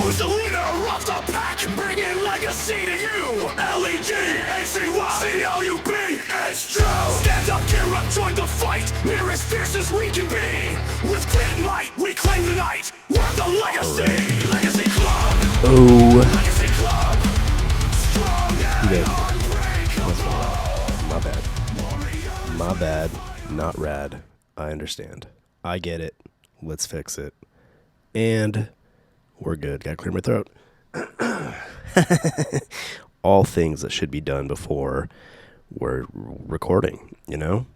Who's the leader of the pack? Bringing legacy to you. Legacy, it's true. Stand up, gear up, join the fight. We're as fierce as we can be. With grit and light, we claim the night. We're the legacy. Right. Legacy Club. Oh. Legacy Club. Strong and unbreakable. My bad. Not rad. I understand. I get it. Let's fix it. And we're good. Gotta clear my throat. All things that should be done before we're recording, you know?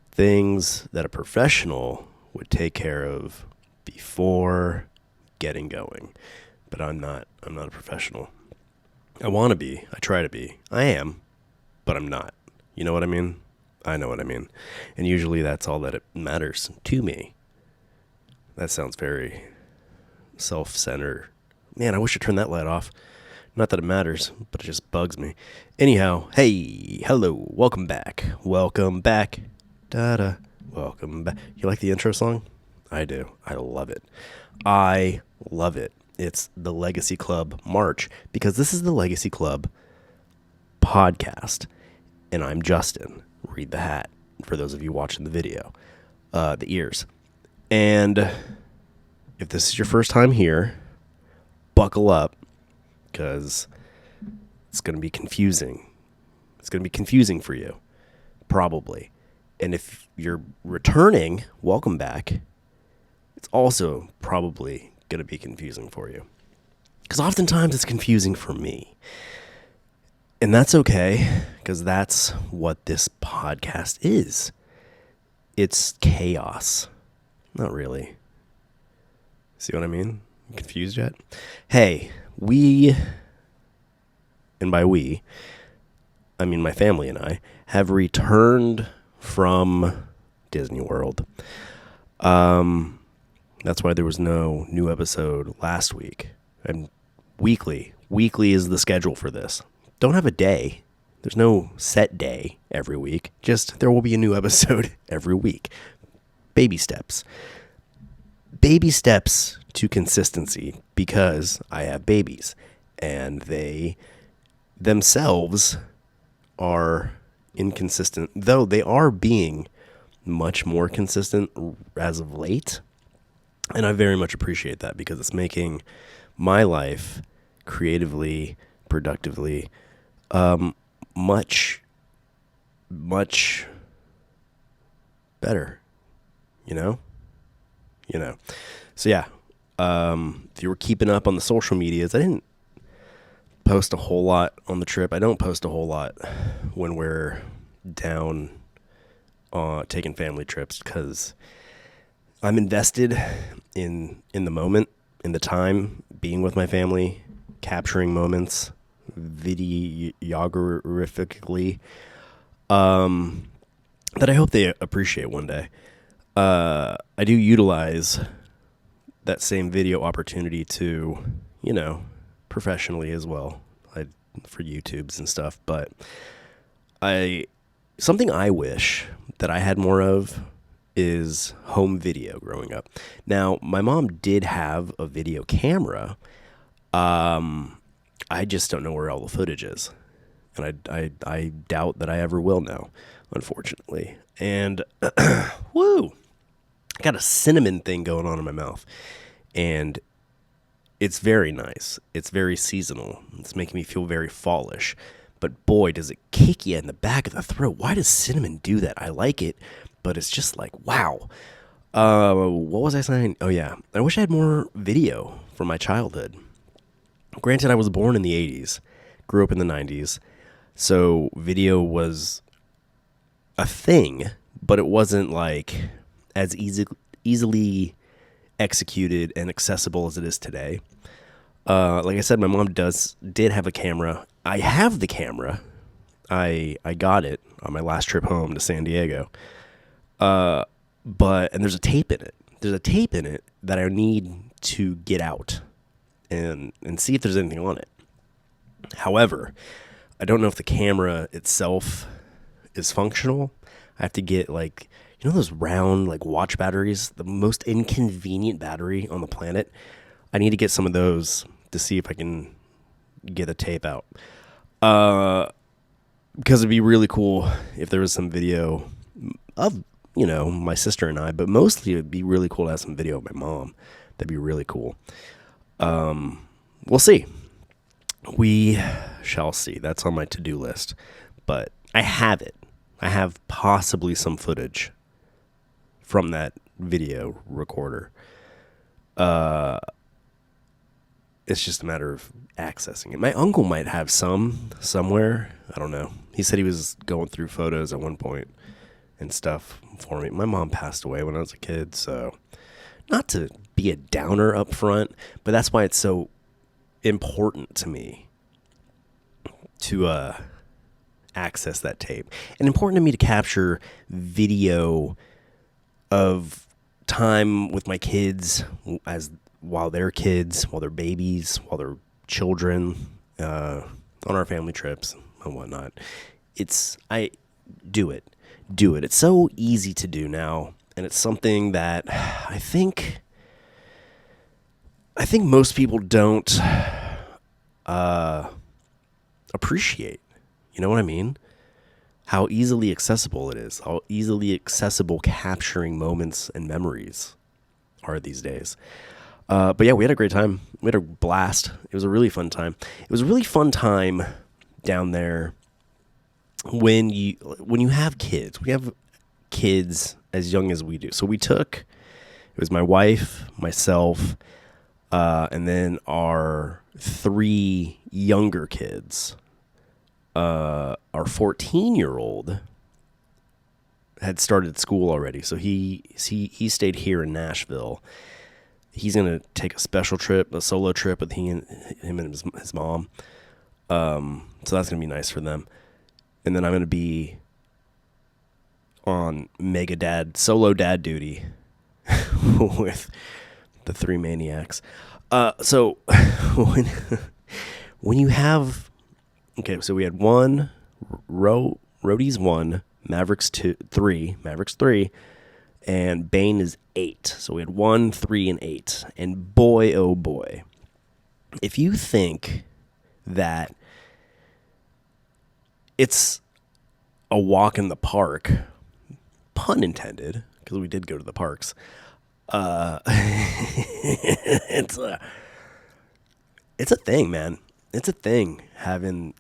Things that a professional would take care of before getting going. But I'm not a professional. I want to be. I try to be. I am, but I'm not. You know what I mean? I know what I mean. And usually that's all that it matters to me. That sounds very self-centered. Man, I wish I turned that light off. Not that it matters, but it just bugs me. Anyhow, hey, hello, welcome back. Welcome back. Da-da. Welcome back. You like the intro song? I do. I love it. I love it. It's the Legacy Club March, because this is the Legacy Club podcast. And I'm Justin. Read the hat, for those of you watching the video. The ears. And if this is your first time here, buckle up, because it's going to be confusing. It's going to be confusing for you, probably. And if you're returning, welcome back. It's also probably going to be confusing for you, because oftentimes it's confusing for me. And that's okay, because that's what this podcast is. It's chaos. Not really. See what I mean? Confused yet? Hey, and by we, I mean my family and I, have returned from Disney World. That's why there was no new episode last week. And weekly is the schedule for this. Don't have a day. There's no set day every week. Just there will be a new episode every week. Baby steps. Baby steps to consistency, because I have babies and they themselves are inconsistent, though they are being much more consistent as of late. And I very much appreciate that, because it's making my life creatively, productively, much better, you know? So yeah, if you were keeping up on the social medias, I didn't post a whole lot on the trip. I don't post a whole lot when we're down taking family trips, because I'm invested in the moment, in the time, being with my family, capturing moments videographically, that I hope they appreciate one day. I do utilize that same video opportunity to, professionally as well, for YouTubes and stuff. But something I wish that I had more of is home video growing up. Now, my mom did have a video camera. I just don't know where all the footage is. And I doubt that I ever will know, unfortunately. And, woo! I got a cinnamon thing going on in my mouth. And it's very nice. It's very seasonal. It's making me feel very fallish. But boy, does it kick you in the back of the throat. Why does cinnamon do that? I like it, but it's just like, wow. What was I saying? Oh, yeah. I wish I had more video from my childhood. Granted, I was born in the 80s, grew up in the 90s, so video was a thing, but it wasn't like as easily executed and accessible as it is today. Like I said, my mom did have a camera. I have the camera. I got it on my last trip home to San Diego. And there's a tape in it. There's a tape in it that I need to get out and see if there's anything on it. However, I don't know if the camera itself is functional. I have to get those round watch batteries, the most inconvenient battery on the planet. I need to get some of those to see if I can get a tape out. Because it'd be really cool if there was some video of, my sister and I, but mostly it'd be really cool to have some video of my mom. That'd be really cool. We'll see. We shall see. That's on my to-do list. But I have it. I have possibly some footage from that video recorder. It's just a matter of accessing it. My uncle might have some somewhere. I don't know. He said he was going through photos at one point and stuff for me. My mom passed away when I was a kid, so not to be a downer up front, but that's why it's so important to me to access that tape. And important to me to capture video of time with my kids while they're kids, while they're babies, while they're children, on our family trips and whatnot. I do it. It's so easy to do now, and it's something that I think most people don't appreciate. You know what I mean? How easily accessible it is. How easily accessible capturing moments and memories are these days. But yeah, we had a great time. We had a blast. It was a really fun time. It was a really fun time down there when you have kids. We have kids as young as we do. So it was my wife, myself, and then our 3 younger kids. Our 14-year-old had started school already, so he stayed here in Nashville. He's gonna take a solo trip with him and his mom. So that's gonna be nice for them. And then I'm gonna be on solo dad duty with the 3 maniacs. So when you have so we had Roadies 1, Mavericks 3, and Bane is 8. So we had 1, 3, and 8. And boy, oh boy, if you think that it's a walk in the park, pun intended, because we did go to the parks, it's a thing, man. It's a thing having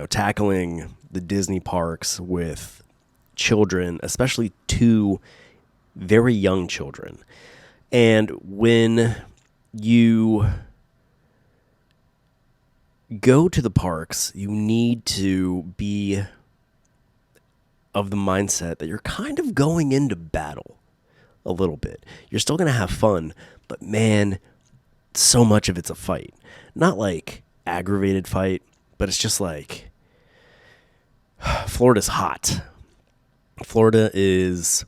tackling the Disney parks with children, especially 2 very young children. And when you go to the parks, you need to be of the mindset that you're kind of going into battle a little bit. You're still going to have fun, but man, so much of it's a fight. Not like aggravated fight, but it's just like Florida's hot. Florida is,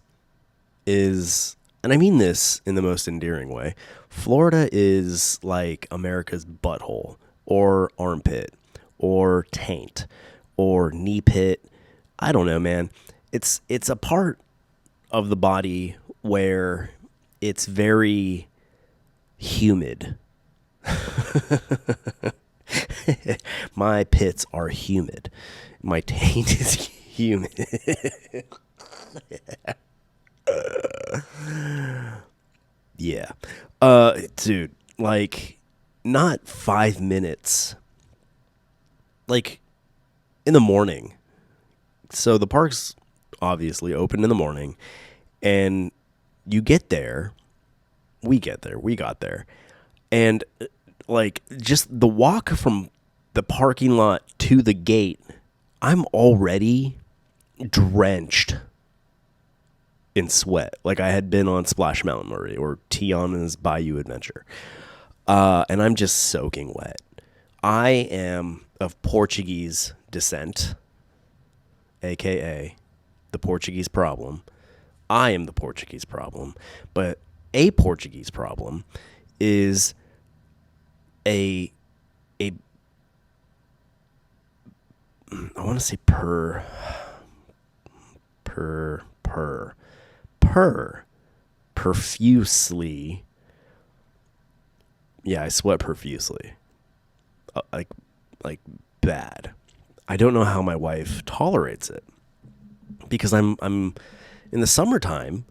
and I mean this in the most endearing way, Florida is like America's butthole or armpit or taint or knee pit. I don't know, man. It's a part of the body where it's very humid. My pits are humid. My taint is humid. Yeah. Dude, like, not 5 minutes. Like, in the morning. So the park's obviously open in the morning, and you get there. We got there. And, like, just the walk from the parking lot to the gate, I'm already drenched in sweat. Like I had been on Splash Mountain already, or Tiana's Bayou Adventure. And I'm just soaking wet. I am of Portuguese descent, a.k.a. the Portuguese problem. I am the Portuguese problem. But a Portuguese problem is I want to say profusely Yeah, I sweat profusely. Like bad. I don't know how my wife tolerates it because I'm in the summertime,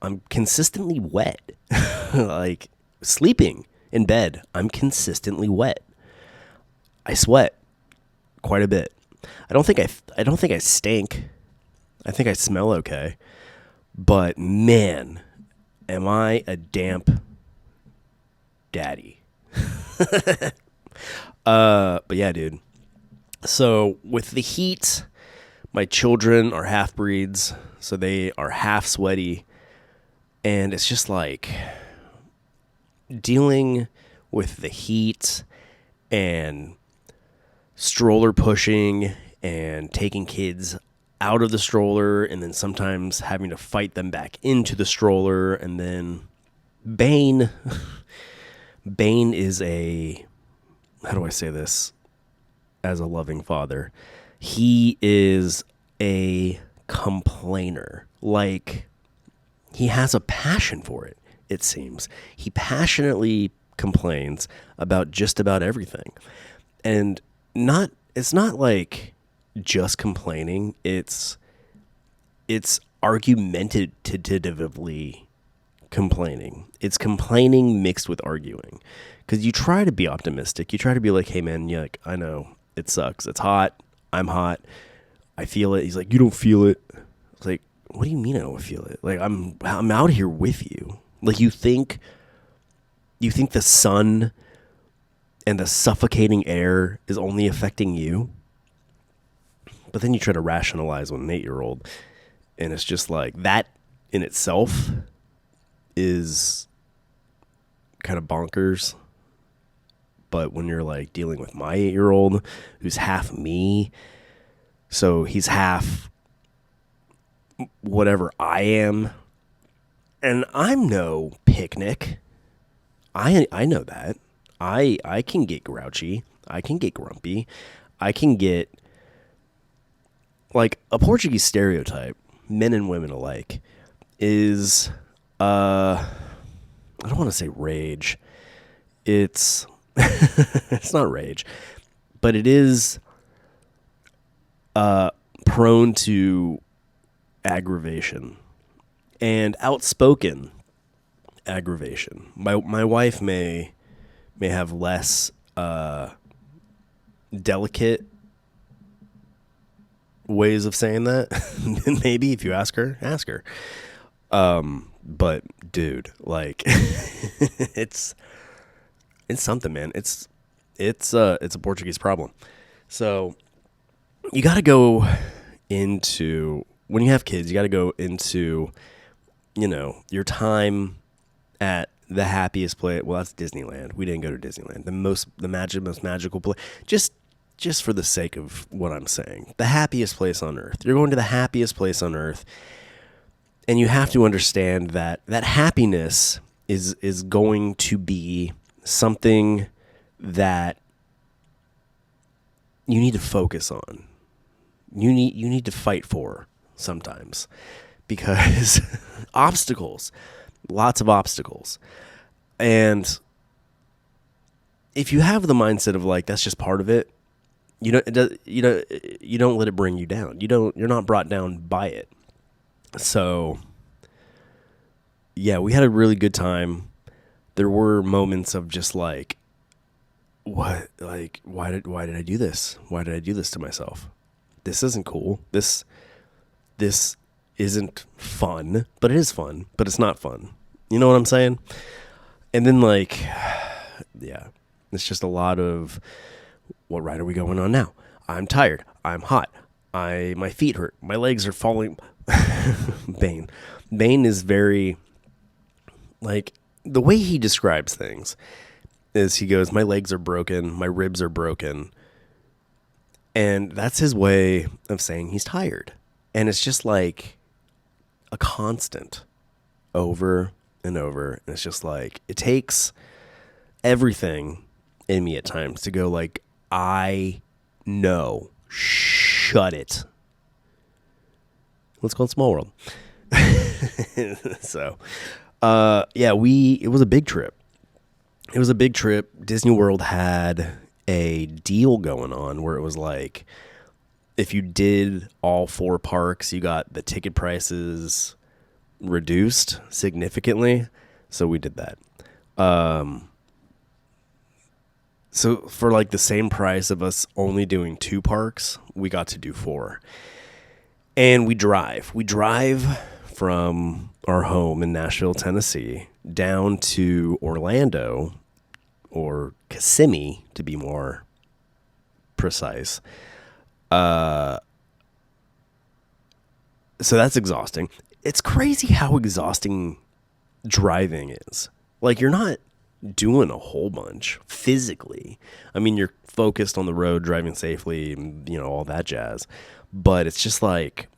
I'm consistently wet. Like sleeping in bed, I'm consistently wet. I sweat quite a bit. I don't think I stink. I think I smell okay. But man, am I a damp daddy. But yeah, dude. So with the heat, my children are half breeds, so they are half sweaty, and it's just like dealing with the heat and stroller pushing and taking kids out of the stroller and then sometimes having to fight them back into the stroller. And then Bane is how do I say this as a loving father? He is a complainer. Like, he has a passion for it, it seems. He passionately complains about just about everything. And it's not like just complaining. It's argumentatively complaining. It's complaining mixed with arguing. Because you try to be optimistic. You try to be like, hey, man, yeah, like, I know it sucks. It's hot. I'm hot. I feel it. He's like, you don't feel it. It's like, what do you mean I don't feel it? Like, I'm out here with you. Like, you think the sun and the suffocating air is only affecting you? But then you try to rationalize with an 8-year-old, and it's just like, that in itself is kind of bonkers. But when you're like dealing with my 8-year-old who's half me, so he's half whatever I am, and I'm no picnic. I know that. I can get grouchy. I can get grumpy. I can get like a Portuguese stereotype, men and women alike, is I don't want to say rage. It's it's not rage, but it is prone to aggravation and outspoken aggravation. My wife may have less delicate ways of saying that. Maybe if you ask her. But dude, like it's something, man. It's a Portuguese problem. So you got to go into, when you have kids, you got to go into, your time at the happiest place. Well, that's Disneyland. We didn't go to Disneyland. Most magical place. Just for the sake of what I'm saying, the happiest place on earth. You're going to the happiest place on earth, and you have to understand that happiness is going to be something that you need to focus on. You need to fight for sometimes, because obstacles, lots of obstacles. And if you have the mindset of like, that's just part of it, you don't let it bring you down. You're not brought down by it. So yeah, we had a really good time. There were moments of just like, what, like, why did I do this? Why did I do this to myself? This isn't cool. This isn't fun, but it is fun, but it's not fun. You know what I'm saying? And then like, yeah, it's just a lot of, what ride are we going on now? I'm tired. I'm hot. My feet hurt. My legs are falling. Bane is very, like, the way he describes things is he goes, my legs are broken. My ribs are broken. And that's his way of saying he's tired. And it's just like a constant over and over. And it's just like, it takes everything in me at times to go like, I know, shut it. Let's go on Small World. So, yeah, it was a big trip. It was a big trip. Disney World had a deal going on where it was like, if you did all 4 parks, you got the ticket prices reduced significantly. So we did that. So for like the same price of us only doing 2 parks, we got to do 4. And we drive. We drive from our home in Nashville, Tennessee, down to Orlando, or Kissimmee to be more precise. So that's exhausting. It's crazy how exhausting driving is. Like, you're not doing a whole bunch physically. I mean, you're focused on the road, driving safely, all that jazz. But it's just like,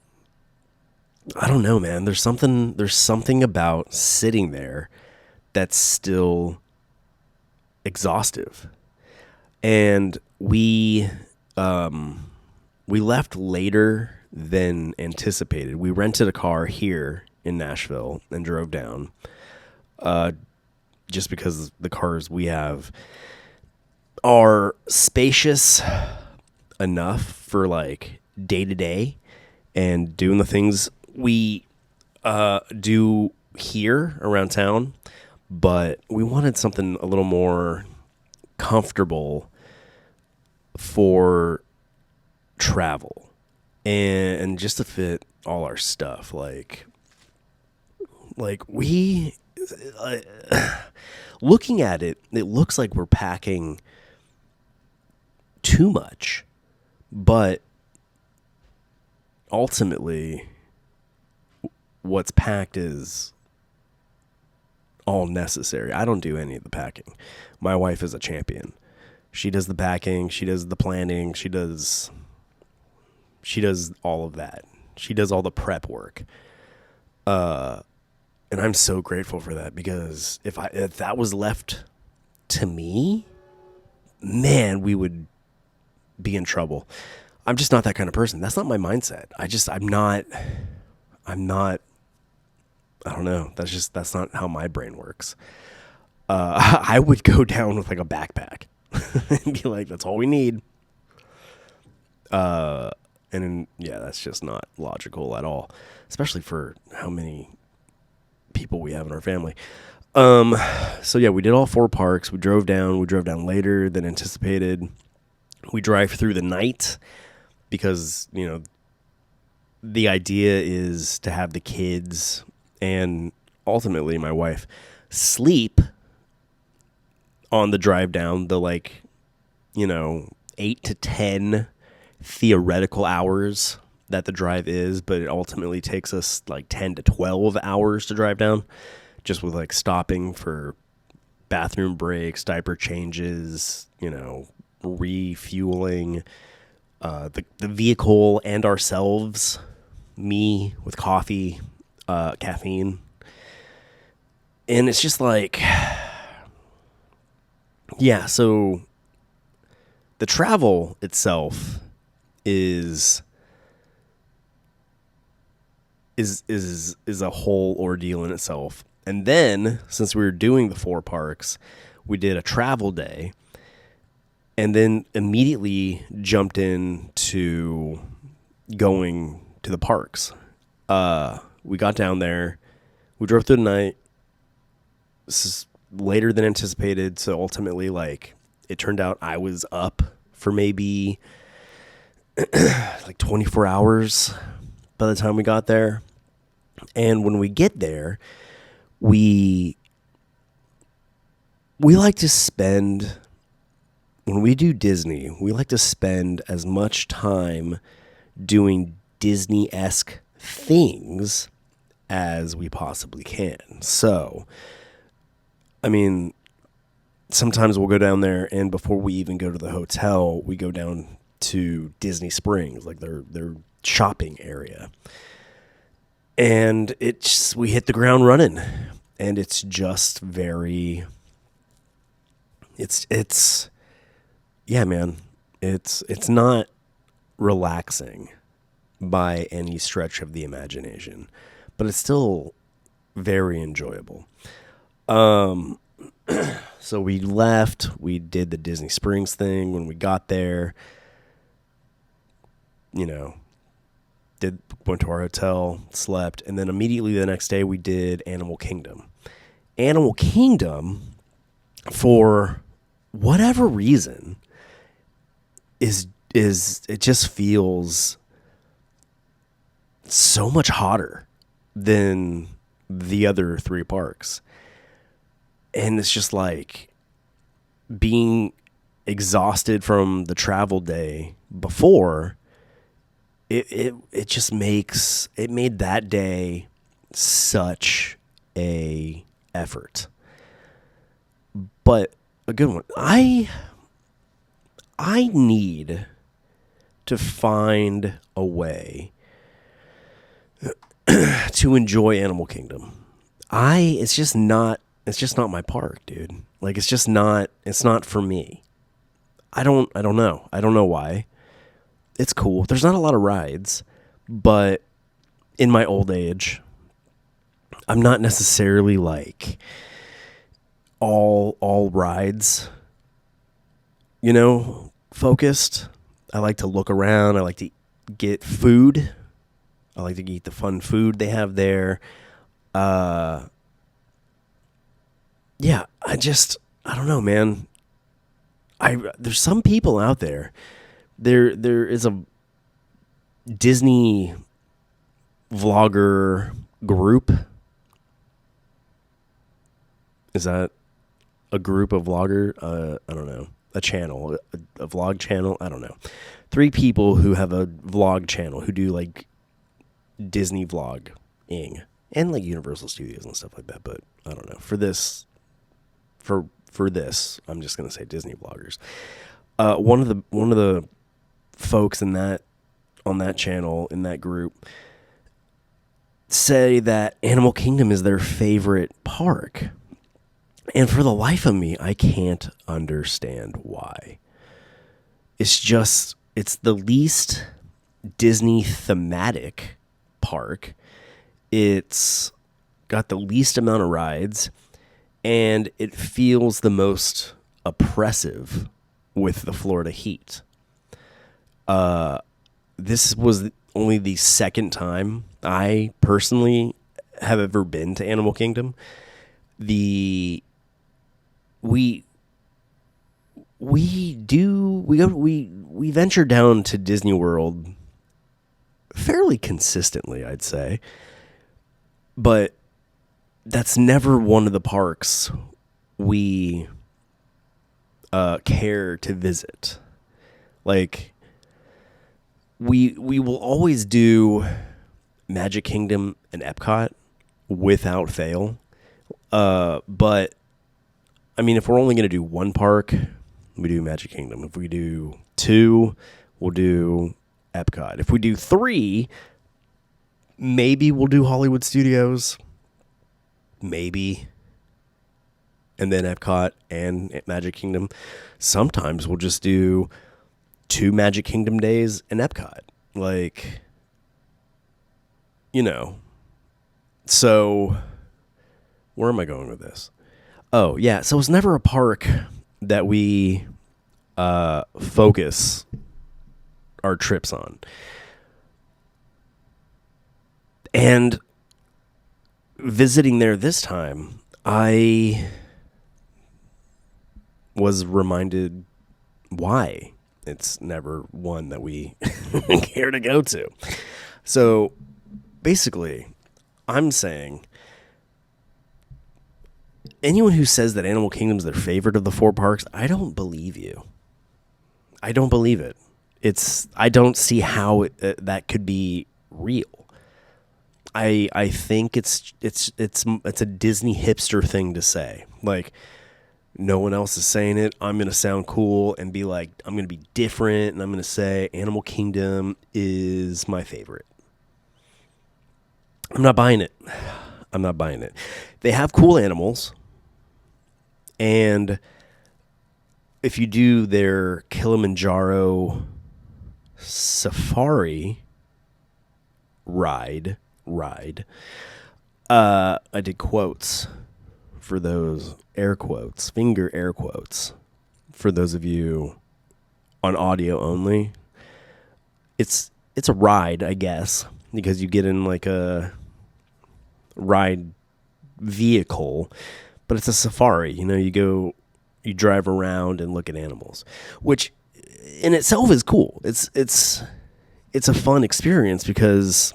I don't know, man. There's something about sitting there that's still exhaustive. And we left later than anticipated. We rented a car here in Nashville and drove down. Just because the cars we have are spacious enough for like day to day and doing the things we do here around town, but we wanted something a little more comfortable for travel and just to fit all our stuff. Like we, looking at it, it looks like we're packing too much, but ultimately what's packed is all necessary. I don't do any of the packing. My wife is a champion. She does the packing, she does the planning, she does all of that. She does all the prep work. And I'm so grateful for that, because if that was left to me, man, we would be in trouble. I'm just not that kind of person. That's not my mindset. I'm not, I don't know. That's not how my brain works. I would go down with like a backpack and be like, that's all we need. And then, yeah, that's just not logical at all, especially for how many people we have in our family. So yeah, we did all 4 parks. We drove down later than anticipated. We drive through the night because, the idea is to have the kids and ultimately my wife sleep on the drive down, the 8 to 10 theoretical hours that the drive is, but it ultimately takes us like 10 to 12 hours to drive down, just with like stopping for bathroom breaks, diaper changes, refueling the vehicle and ourselves, me with coffee, caffeine. And it's just like, yeah, so the travel itself is a whole ordeal in itself. And then, since we were doing the 4 parks, we did a travel day and then immediately jumped into going to the parks. We got down there, we drove through the night. This is later than anticipated, so ultimately, it turned out I was up for maybe 24 hours by the time we got there. And when we get there, we like to spend, when we do Disney, we like to spend as much time doing Disney-esque things as we possibly can. So, I mean, sometimes we'll go down there, and before we even go to the hotel, we go down to Disney Springs, like their shopping area. And we hit the ground running, and it's just very, yeah, man, it's not relaxing by any stretch of the imagination, but it's still very enjoyable. So we left. We did the Disney Springs thing when we got there. You know, went to our hotel, slept, and then immediately the next day we did Animal Kingdom. Animal Kingdom, for whatever reason, is it just feels so much hotter than the other three parks. And it's just like being exhausted from the travel day before, it just made that day such a effort. But a good one. I need to find a way to enjoy Animal Kingdom. It's just not my park, dude. Like, it's not for me. I don't know. I don't know why. It's cool. There's not a lot of rides, but in my old age, I'm not necessarily like all rides, focused. I like to look around. I like to get food. I like to eat the fun food they have there. Yeah, I don't know, man. There's some people out there. There is a Disney vlogger group. Is that a group of vlogger? I don't know. A channel, a vlog channel. I don't know. 3 people who have a vlog channel who do like Disney vlogging and like Universal Studios and stuff like that. But I don't know. For this, I'm just gonna say Disney vloggers. One of the folks on that channel, in that group, say that Animal Kingdom is their favorite park. And for the life of me, I can't understand why. It's the least Disney thematic park. It's got the least amount of rides, and it feels the most oppressive with the Florida heat. This was only the second time I personally have ever been to Animal Kingdom. We venture down to Disney World fairly consistently, I'd say. But that's never one of the parks we care to visit. Like, we will always do Magic Kingdom and Epcot without fail. But I mean, if we're only going to do one park, we do Magic Kingdom. If we do 2, we'll do Epcot. If we do 3, maybe we'll do Hollywood Studios. Maybe. And then Epcot and Magic Kingdom. Sometimes we'll just do 2 Magic Kingdom days and Epcot. Like, So, where am I going with this? Oh, yeah. So it's never a park that we focus our trips on. And visiting there this time, I was reminded why it's never one that we care to go to. So basically, I'm saying anyone who says that Animal Kingdom's their favorite of the 4 parks, I don't believe you. I don't believe it. I don't see how that could be real. I think it's a Disney hipster thing to say. Like, no one else is saying it. I'm going to sound cool and be like, I'm going to be different, and I'm going to say Animal Kingdom is my favorite. I'm not buying it. They have cool animals. And if you do their Kilimanjaro safari ride, I did quotes for those air quotes, finger air quotes, for those of you on audio only. It's a ride, I guess, because you get in like a ride vehicle, but it's a safari. You drive around and look at animals, which in itself is cool. It's a fun experience because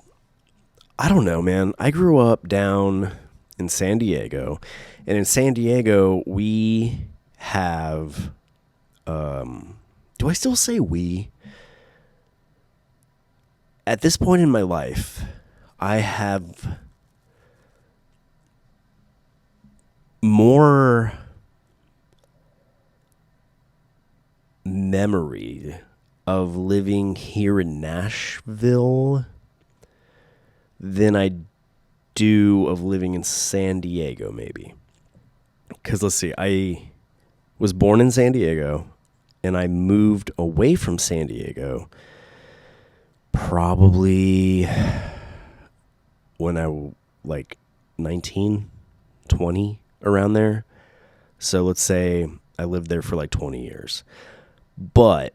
I don't know, man. I grew up down in San Diego, and in San Diego we have do I still say we? At this point in my life, I have more memory of living here in Nashville than I do of living in San Diego, maybe. Because let's see, I was born in San Diego, and I moved away from San Diego probably when I like 19, 20, around there. So let's say I lived there for like 20 years. But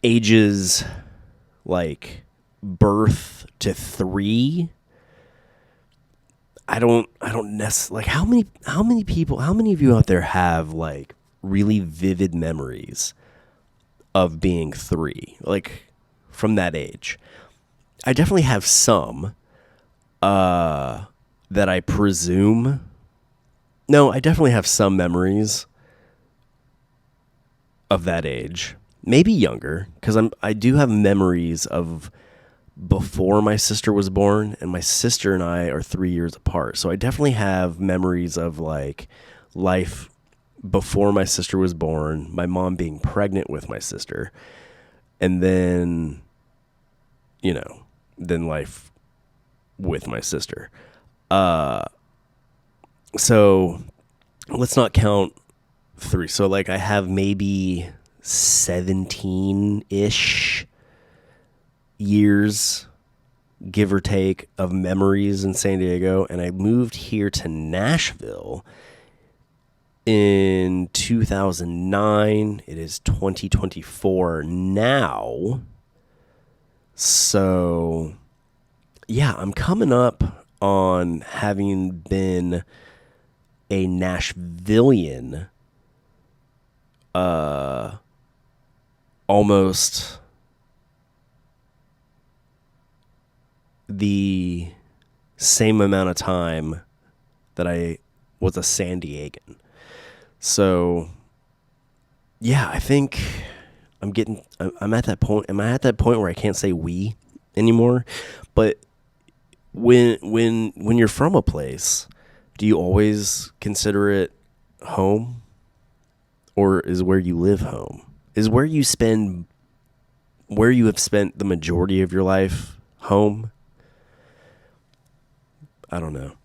ages like birth to 3, I don't necessarily, like, how many of you out there have like really vivid memories of being 3, like from that age? I definitely have some that I presume. No, I definitely have some memories of that age, maybe younger, because I do have memories of before my sister was born, and my sister and I are 3 years apart. So I definitely have memories of like life before my sister was born, my mom being pregnant with my sister, and then, then life with my sister. So let's not count 3. So like I have maybe 17-ish years, give or take, of memories in San Diego, and I moved here to Nashville in 2009. It is 2024 now. So yeah, I'm coming up on having been a Nashvillian almost the same amount of time that I was a San Diegan. So yeah, I think I'm at that point. Am I at that point where I can't say we anymore? But when you're from a place, do you always consider it home? Or is where you live home? Is where you have spent the majority of your life home? I don't know.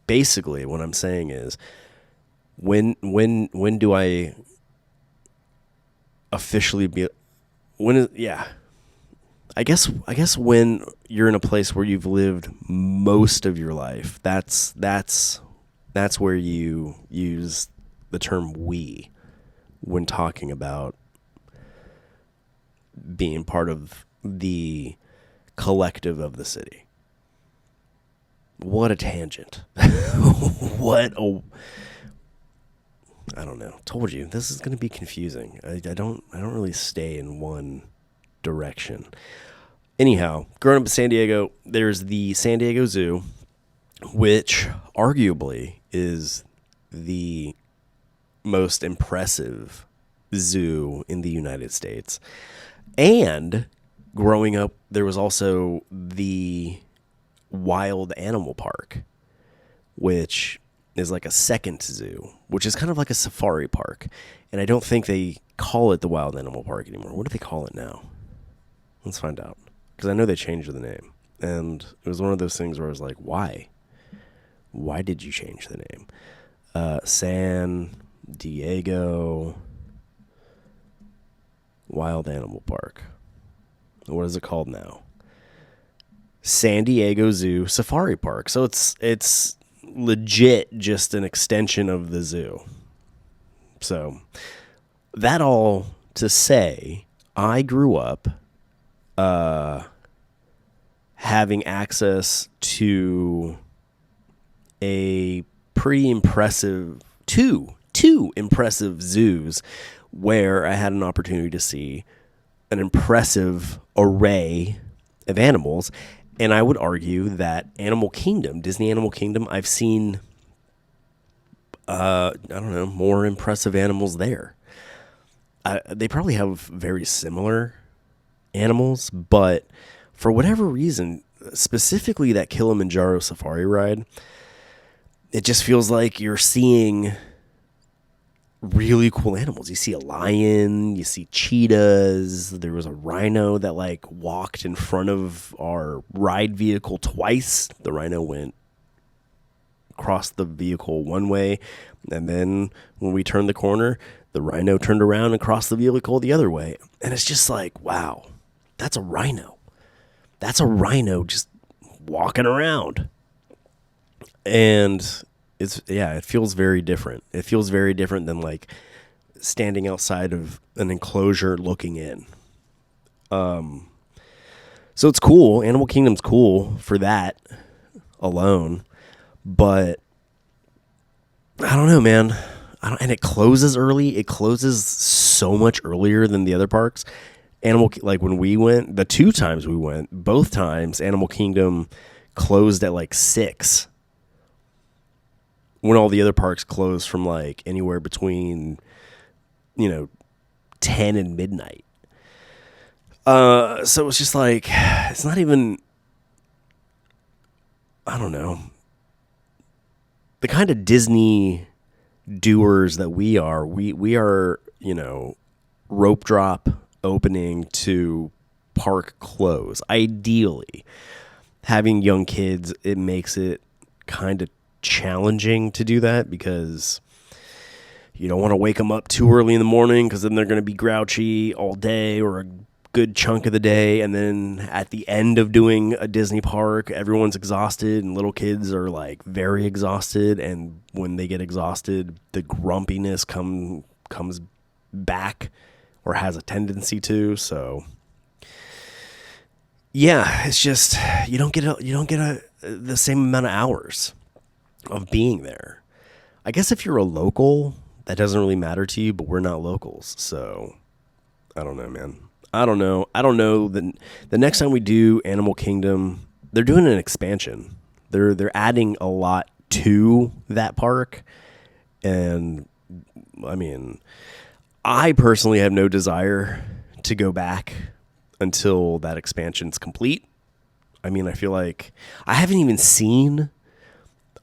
Basically, what I'm saying is, when do I officially be? I guess when you're in a place where you've lived most of your life, that's where you use the term we when talking about being part of the collective of the city. What a tangent. I don't know. Told you, this is going to be confusing. I don't really stay in one direction. Anyhow, growing up in San Diego, there's the San Diego Zoo, which arguably is the most impressive zoo in the United States. And growing up, there was also the Wild Animal Park, which is like a second zoo, which is kind of like a safari park. And I don't think they call it the Wild Animal Park anymore. What do they call it now? Let's find out. Because I know they changed the name. And it was one of those things where I was like, why? Why did you change the name? San Diego Wild Animal Park. What is it called now? San Diego Zoo Safari Park. So it's legit just an extension of the zoo. So that all to say, I grew up having access to a pretty impressive two impressive zoos where I had an opportunity to see an impressive array of animals. And I would argue that Animal Kingdom, Disney Animal Kingdom, I've seen, I don't know, more impressive animals there. They probably have very similar animals, but for whatever reason, specifically that Kilimanjaro safari ride, it just feels like you're seeing really cool animals. You see a lion, you see cheetahs. There was a rhino that like walked in front of our ride vehicle twice. The rhino went across the vehicle one way, and then when we turned the corner, the rhino turned around and crossed the vehicle the other way. And it's just like, wow, that's a rhino. That's a rhino just walking around. And it feels very different. It feels very different than like standing outside of an enclosure looking in. So it's cool. Animal Kingdom's cool for that alone, but I don't know, man. And it closes early. It closes so much earlier than the other parks. Like when we went, the 2 times we went, both times Animal Kingdom closed at like 6. When all the other parks close from like anywhere between, 10 and midnight. So it's just like, it's not even, I don't know, the kind of Disney doers that we are. We are, rope drop opening to park close. Ideally, having young kids, it makes it kind of challenging to do that because you don't want to wake them up too early in the morning because then they're going to be grouchy all day or a good chunk of the day. And then at the end of doing a Disney park, everyone's exhausted and little kids are like very exhausted. And when they get exhausted, the grumpiness comes back or has a tendency to. So yeah, it's just, you don't get the same amount of hours of being there. I guess if you're a local, that doesn't really matter to you, but we're not locals. So I don't know, man. I don't know. The next time we do Animal Kingdom, they're doing an expansion. They're adding a lot to that park. And I mean, I personally have no desire to go back until that expansion's complete. I mean, I feel like I haven't even seen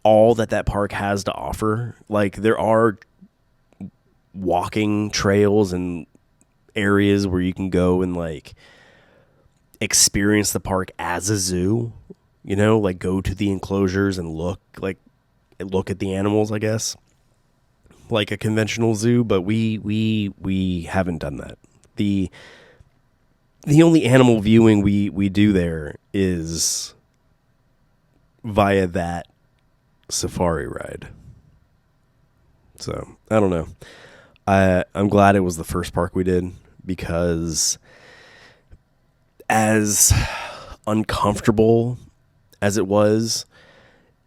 all that park has to offer. Like, there are walking trails and areas where you can go and like experience the park as a zoo, like go to the enclosures and look at the animals, I guess, like a conventional zoo. But we haven't done that. The only animal viewing we do there is via that safari ride. So I don't know. I'm glad it was the first park we did, because as uncomfortable as it was,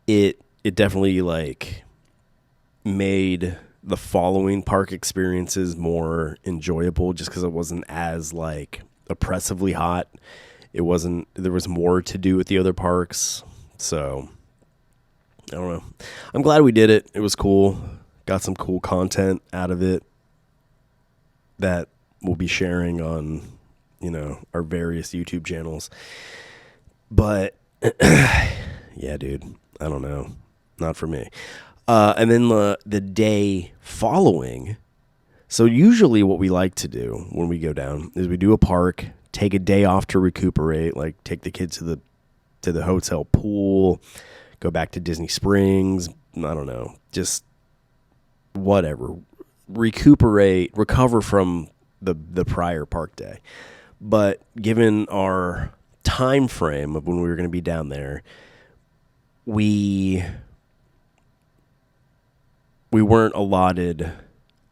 it definitely like made the following park experiences more enjoyable, just because it wasn't as like oppressively hot. There was more to do with the other parks. So I don't know. I'm glad we did it. It was cool. Got some cool content out of it that we'll be sharing on, our various YouTube channels. But yeah, dude, I don't know. Not for me. And then the day following. So usually what we like to do when we go down is we do a park, take a day off to recuperate, like take the kids to the hotel pool, go back to Disney Springs. I don't know, just whatever, recover from the prior park day. But given our time frame of when we were going to be down there, we we weren't allotted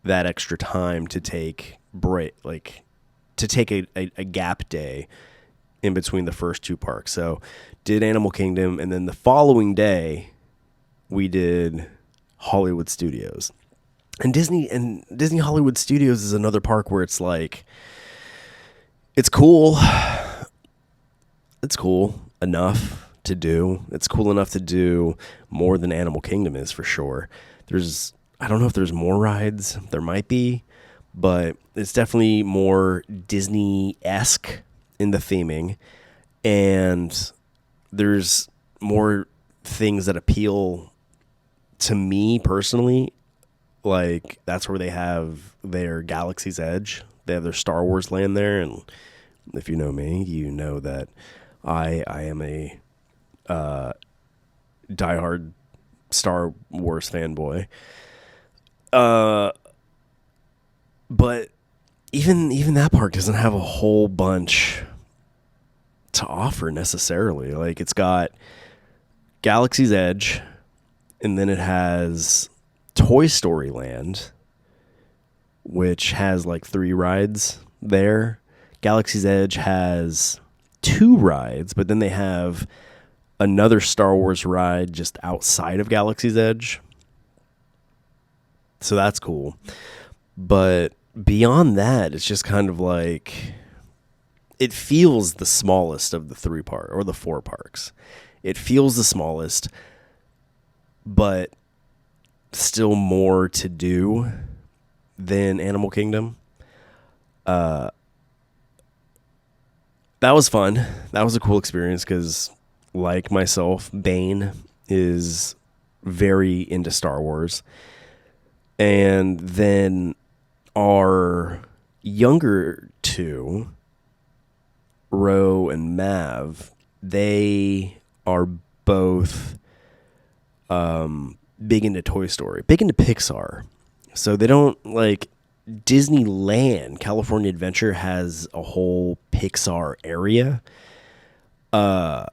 that extra time to take break, like to take a gap day in between the first two parks. So did Animal Kingdom, and then the following day we did Hollywood Studios. And Disney Hollywood Studios is another park where it's like, it's cool. It's cool enough to do. It's cool enough to do more than Animal Kingdom is, for sure. I don't know if there's more rides. There might be, but it's definitely more Disney-esque in the theming. And there's more things that appeal to me personally. Like, that's where they have their Galaxy's Edge. They have their Star Wars land there. And if you know me, you know that I am a diehard Star Wars fanboy. But even that park doesn't have a whole bunch to offer necessarily. Like, it's got Galaxy's Edge, and then it has Toy Story Land, which has like 3 rides there. Galaxy's Edge has 2 rides, but then they have another Star Wars ride just outside of Galaxy's Edge. So that's cool. But beyond that, it's just kind of like, it feels the smallest of the 4 parks. It feels the smallest, but still more to do than Animal Kingdom. That was fun. That was a cool experience because, like myself, Bane is very into Star Wars. And then our younger 2, Ro and Mav, they are both big into Toy Story, big into Pixar. So they don't like Disneyland. California Adventure has a whole Pixar area. But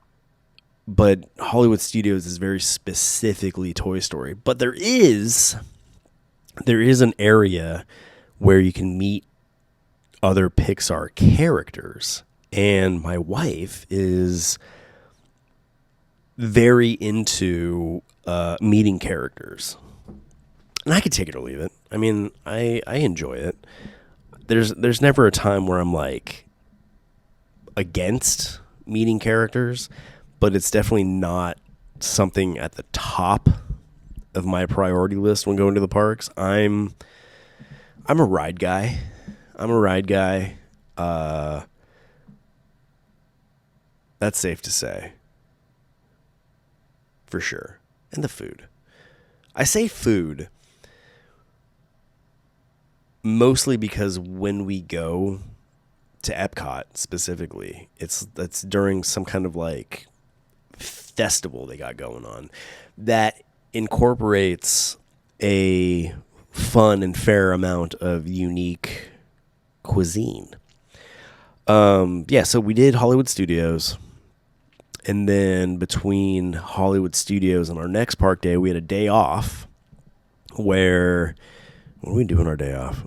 Hollywood Studios is very specifically Toy Story. But there is an area where you can meet other Pixar characters. And my wife is very into meeting characters. And I could take it or leave it. I mean, I enjoy it. There's never a time where I'm like against meeting characters, but it's definitely not something at the top of my priority list when going to the parks. I'm a ride guy. That's safe to say. For sure. And the food. I say food mostly because when we go to Epcot specifically, it's during some kind of like festival they got going on that incorporates a fun and fair amount of unique cuisine. So we did Hollywood Studios, and then between Hollywood Studios and our next park day, we had a day off where, what did we do on our day off?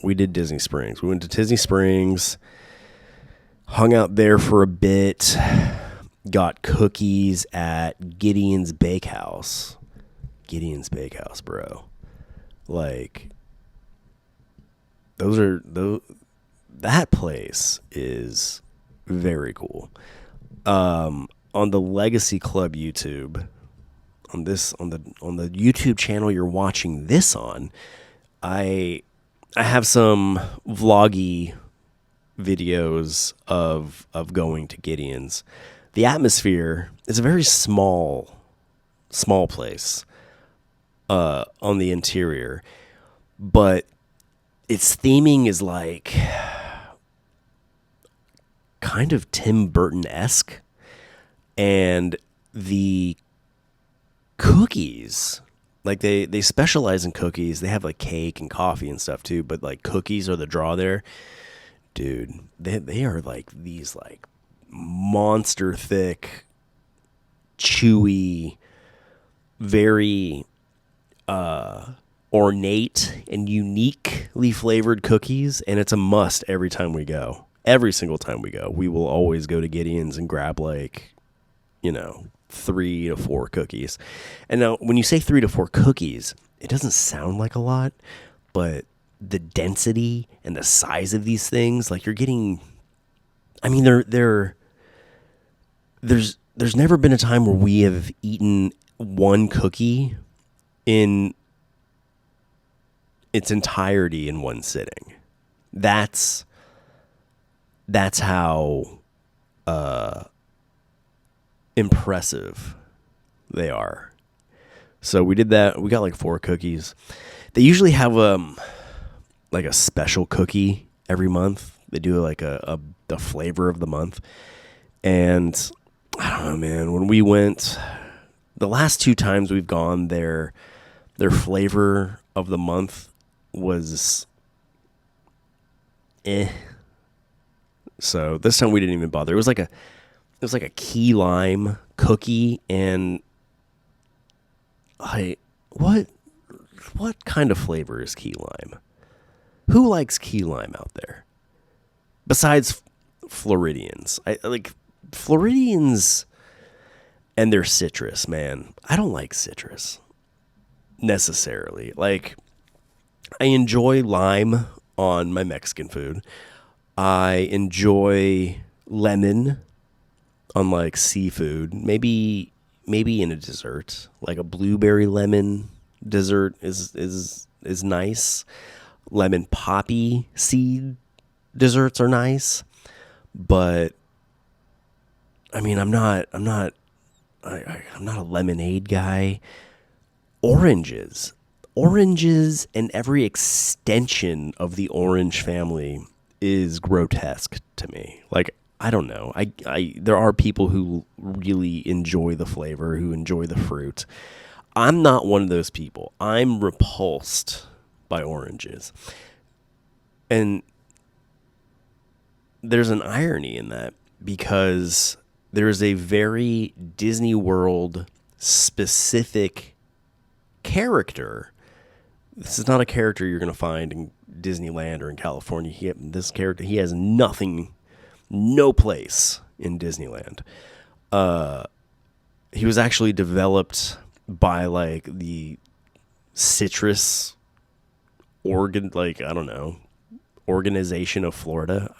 We did Disney Springs. We went to Disney Springs, hung out there for a bit, got cookies at Gideon's Bakehouse. Gideon's Bakehouse, bro. Like, that place is very cool. On the Legacy Club YouTube, on the YouTube channel you're watching this on, I have some vloggy videos of going to Gideon's. The atmosphere is a very small place on the interior, but its theming is like kind of Tim Burton-esque, and the cookies, like they specialize in cookies. They have like cake and coffee and stuff too, but like cookies are the draw there. Dude, they are like these like monster thick, chewy, very ornate and uniquely flavored cookies, and it's a must every time we go. Every single time we go, we will always go to Gideon's and grab 3 to 4 cookies. And now when you say 3 to 4 cookies, it doesn't sound like a lot, but the density and the size of these things, like you're getting, I mean, there's never been a time where we have eaten one cookie in its entirety in one sitting. That's how impressive they are. So we did that. We got 4 cookies. They usually have a special cookie every month. They do the flavor of the month. And I don't know, man, when we went the last 2 times we've gone, their flavor of the month was So this time we didn't even bother. It was like a key lime cookie, and what kind of flavor is key lime? Who likes key lime out there? Besides Floridians. I like Floridians and their citrus, man. I don't like citrus necessarily. Like, I enjoy lime on my Mexican food. I enjoy lemon on seafood. Maybe in a dessert, like a blueberry lemon dessert is nice. Lemon poppy seed desserts are nice, but I mean, I'm not a lemonade guy. Oranges, and every extension of the orange family is grotesque to me. Like, I don't know. There are people who really enjoy the flavor, who enjoy the fruit. I'm not one of those people. I'm repulsed by oranges. And there's an irony in that, because there's a very Disney World specific character. This is not a character you're going to find in Disneyland or in California. He has no place in Disneyland. He was actually developed by the citrus organization of Florida,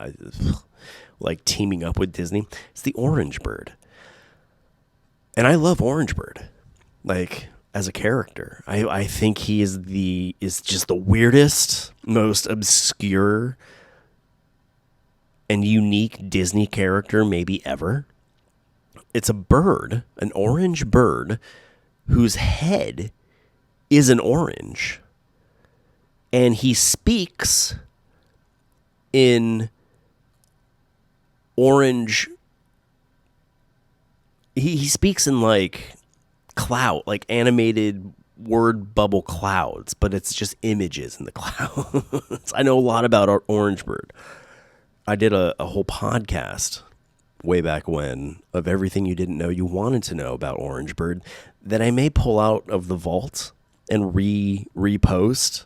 teaming up with Disney. It's the Orange Bird. And I love Orange Bird. As a character, I think he is just the weirdest, most obscure and unique Disney character maybe ever. It's a bird, an orange bird, whose head is an orange, and he speaks in orange. He speaks in cloud, animated word bubble clouds, but it's just images in the clouds. I know a lot about our Orange Bird. I did a whole podcast way back when of everything you didn't know you wanted to know about Orange Bird that I may pull out of the vault and repost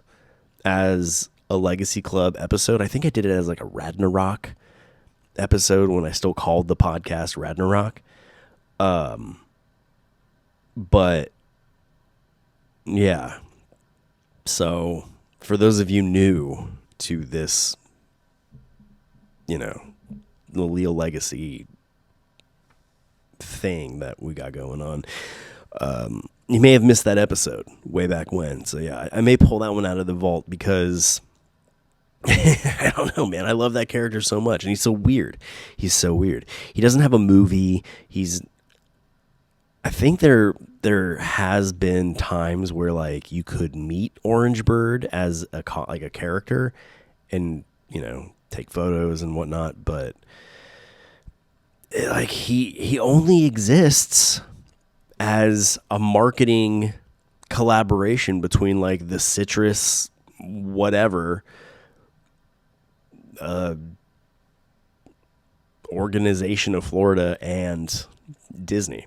as a Legacy Club episode. I think I did it as a Ragnarok episode when I still called the podcast Ragnarok. But yeah, so for those of you new to this, the Leal Legacy thing that we got going on, you may have missed that episode way back when. So yeah, I may pull that one out of the vault because I don't know, man. I love that character so much, and he's so weird. He doesn't have a movie. I think there has been times where you could meet Orange Bird as a character, and take photos and whatnot, but he only exists as a marketing collaboration between the citrus whatever organization of Florida and Disney.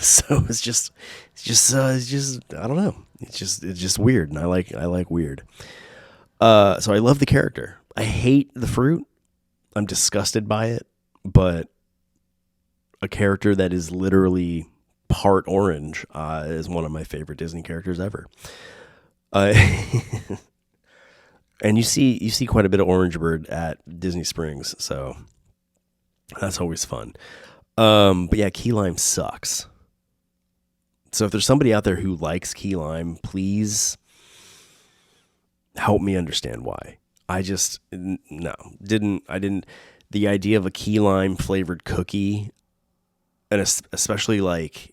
So it's just I don't know. It's just weird, and I like weird. So I love the character. I hate the fruit. I'm disgusted by it, but a character that is literally part orange is one of my favorite Disney characters ever. Uh, and you see quite a bit of Orange Bird at Disney Springs, so that's always fun. But yeah, key lime sucks. So if there's somebody out there who likes key lime, please help me understand why. I just no didn't I didn't the idea of a key lime flavored cookie, and especially like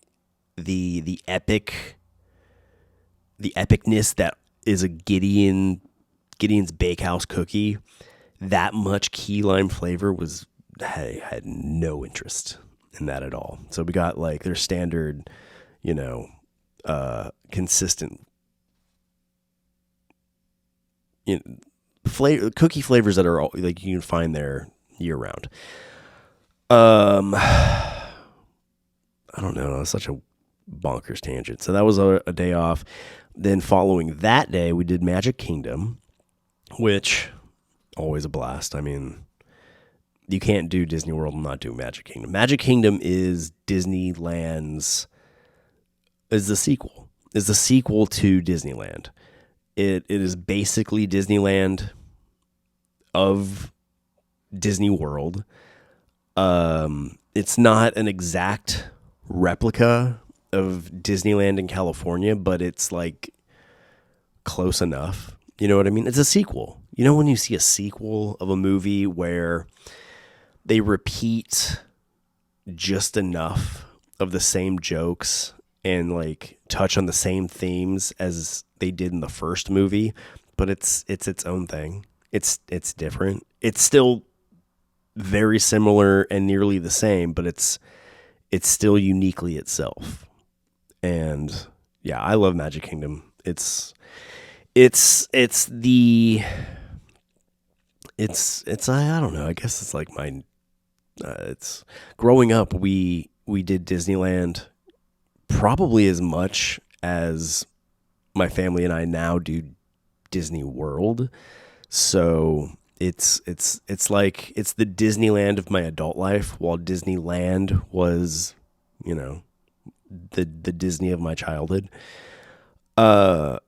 the epicness that is a Gideon's Bakehouse cookie. That much key lime flavor was I had no interest in that at all. So we got like their standard, you know, consistent, you know, cookie flavors that are all, like you can find there year round. I don't know. It's such a bonkers tangent. So that was a day off. Then following that day, we did Magic Kingdom, which always a blast. I mean, you can't do Disney World and not do Magic Kingdom. Magic Kingdom is Disneyland's is the sequel. Is the sequel to Disneyland. It is basically Disneyland of Disney World. It's not an exact replica of Disneyland in California, but it's like close enough. You know what I mean? It's a sequel. You know when you see a sequel of a movie where they repeat just enough of the same jokes and like touch on the same themes as they did in the first movie, but it's its own thing. It's different. It's still very similar and nearly the same, but it's still uniquely itself. And yeah, I love Magic Kingdom. It's I don't know. I guess it's like my it's growing up. We did Disneyland probably as much as my family and I now do Disney World. So it's like it's the Disneyland of my adult life, while Disneyland was, you know, the Disney of my childhood. The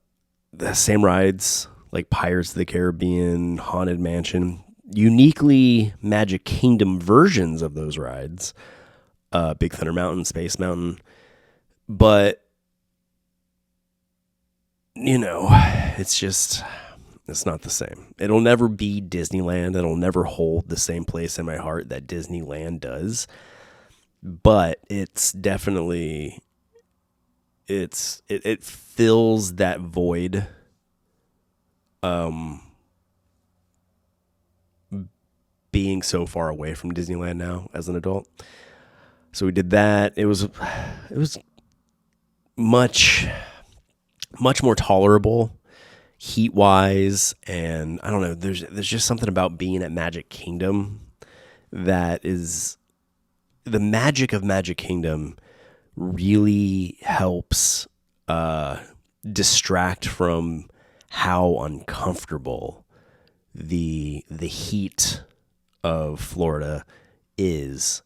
same rides like Pirates of the Caribbean, Haunted Mansion, uniquely Magic Kingdom versions of those rides. Big Thunder Mountain, Space Mountain, but you know, it's not the same. It'll never be Disneyland. It'll never hold the same place in my heart that Disneyland does. But it's definitely it fills that void. Being so far away from Disneyland now as an adult. So we did that. It was much more tolerable heat wise, and I don't know, there's just something about being at Magic Kingdom that is the magic of Magic Kingdom really helps distract from how uncomfortable the heat of Florida is,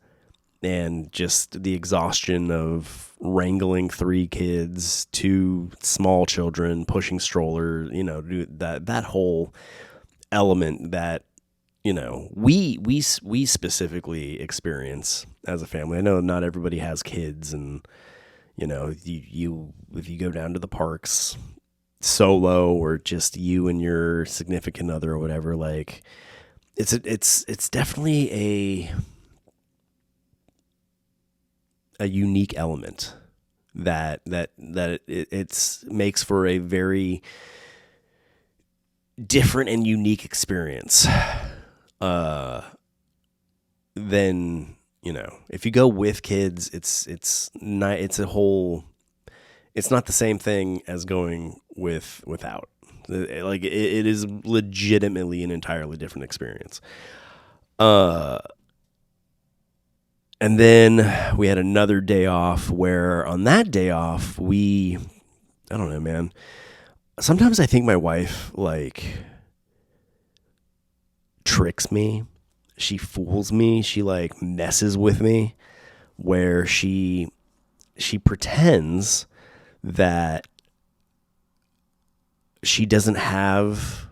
and just the exhaustion of wrangling 3 kids, 2 small children, pushing strollers, you know, that whole element that, you know, we specifically experience as a family. I know not everybody has kids, and you know, you if you go down to the parks solo or just you and your significant other or whatever, like it's definitely a unique element that it's makes for a very different and unique experience than, you know, if you go with kids, it's not the same thing as going without. Like it is legitimately an entirely different experience. And then we had another day off where on that day off, I don't know, man. Sometimes I think my wife like tricks me. She fools me. She like messes with me where she pretends that she doesn't have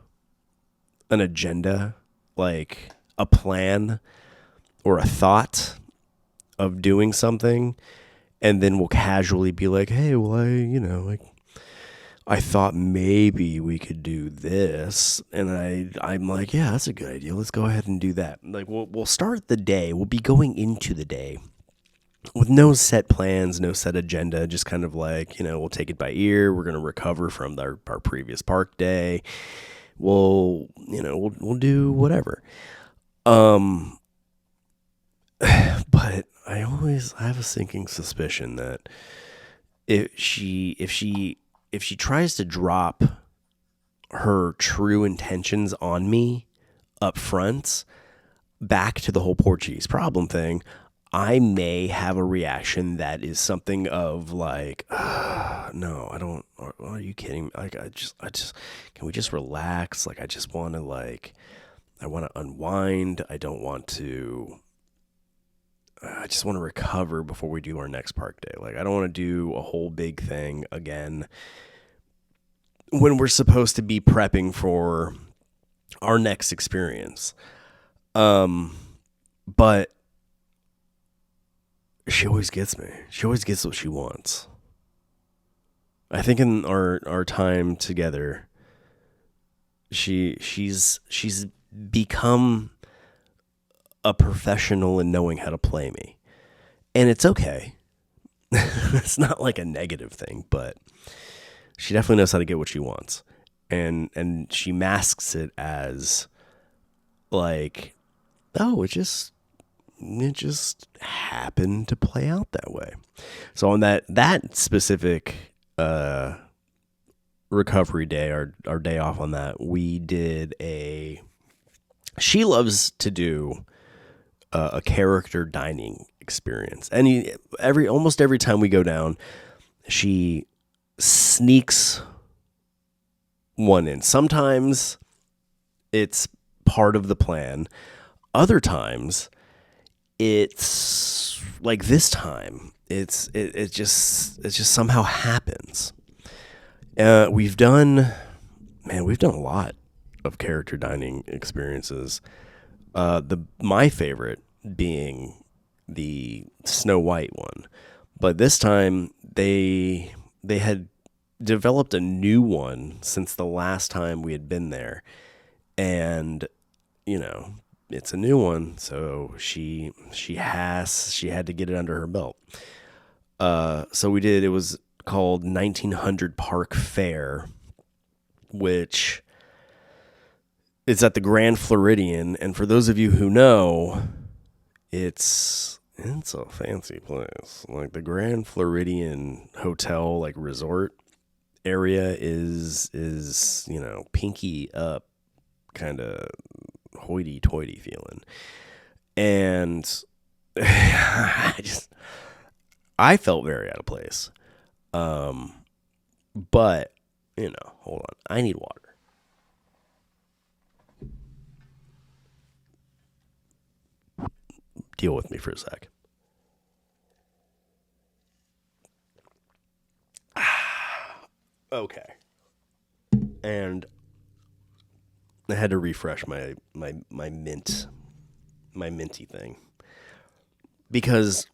an agenda, like a plan or a thought of doing something, and then we'll casually be like, "Hey, well, I thought maybe we could do this," and I'm like, "Yeah, that's a good idea. Let's go ahead and do that." Like, we'll start the day. We'll be going into the day with no set plans, no set agenda, just kind of like, we'll take it by ear. We're gonna recover from our previous park day. We'll do whatever. But I have a sinking suspicion that if she tries to drop her true intentions on me up front, back to the whole Portuguese problem thing, I may have a reaction that is something of like, no, I don't. Are you kidding? Like, I just, can we just relax? Like, I just want to I want to unwind. I don't want to. I just want to recover before we do our next park day. Like, I don't want to do a whole big thing again when we're supposed to be prepping for our next experience. But she always gets me. She always gets what she wants. I think in our time together, she's become a professional in knowing how to play me. And it's okay. It's not like a negative thing, but she definitely knows how to get what she wants. And she masks it as like, oh, it just happened to play out that way. So on that specific recovery day, our day off on that, we did she loves to do a character dining experience. And almost every time we go down, she sneaks one in. Sometimes it's part of the plan. Other times it's like this time. It just somehow happens. We've done a lot of character dining experiences. My favorite being the Snow White one, but this time they had developed a new one since the last time we had been there, and it's a new one, so she had to get it under her belt. So we did. It was called 1900 Park Fair, which is at the Grand Floridian. And for those of you who know, it's a fancy place. Like the Grand Floridian Hotel, like resort area is pinky up, kind of hoity-toity feeling. And I felt very out of place. But, hold on. I need water. Deal with me for a sec. Okay. And I had to refresh my minty thing, because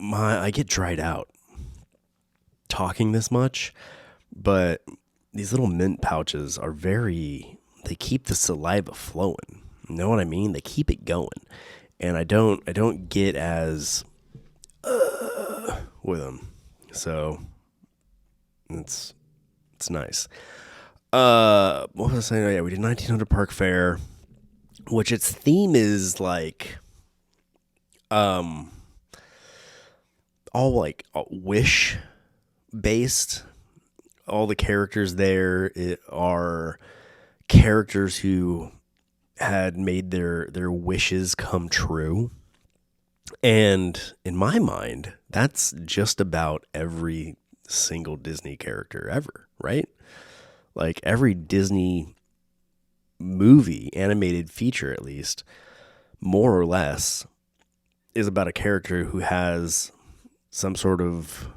I get dried out talking this much, but these little mint pouches are they keep the saliva flowing. You know what I mean? They keep it going. And I don't get as with them. So it's nice. What was I saying? Oh, yeah, we did 1900 Park Fair, which its theme is like all like wish based. All the characters there are characters who had made their wishes come true. And in my mind, that's just about every single Disney character ever, right? Like every Disney movie, animated feature at least, more or less, is about a character who has some sort of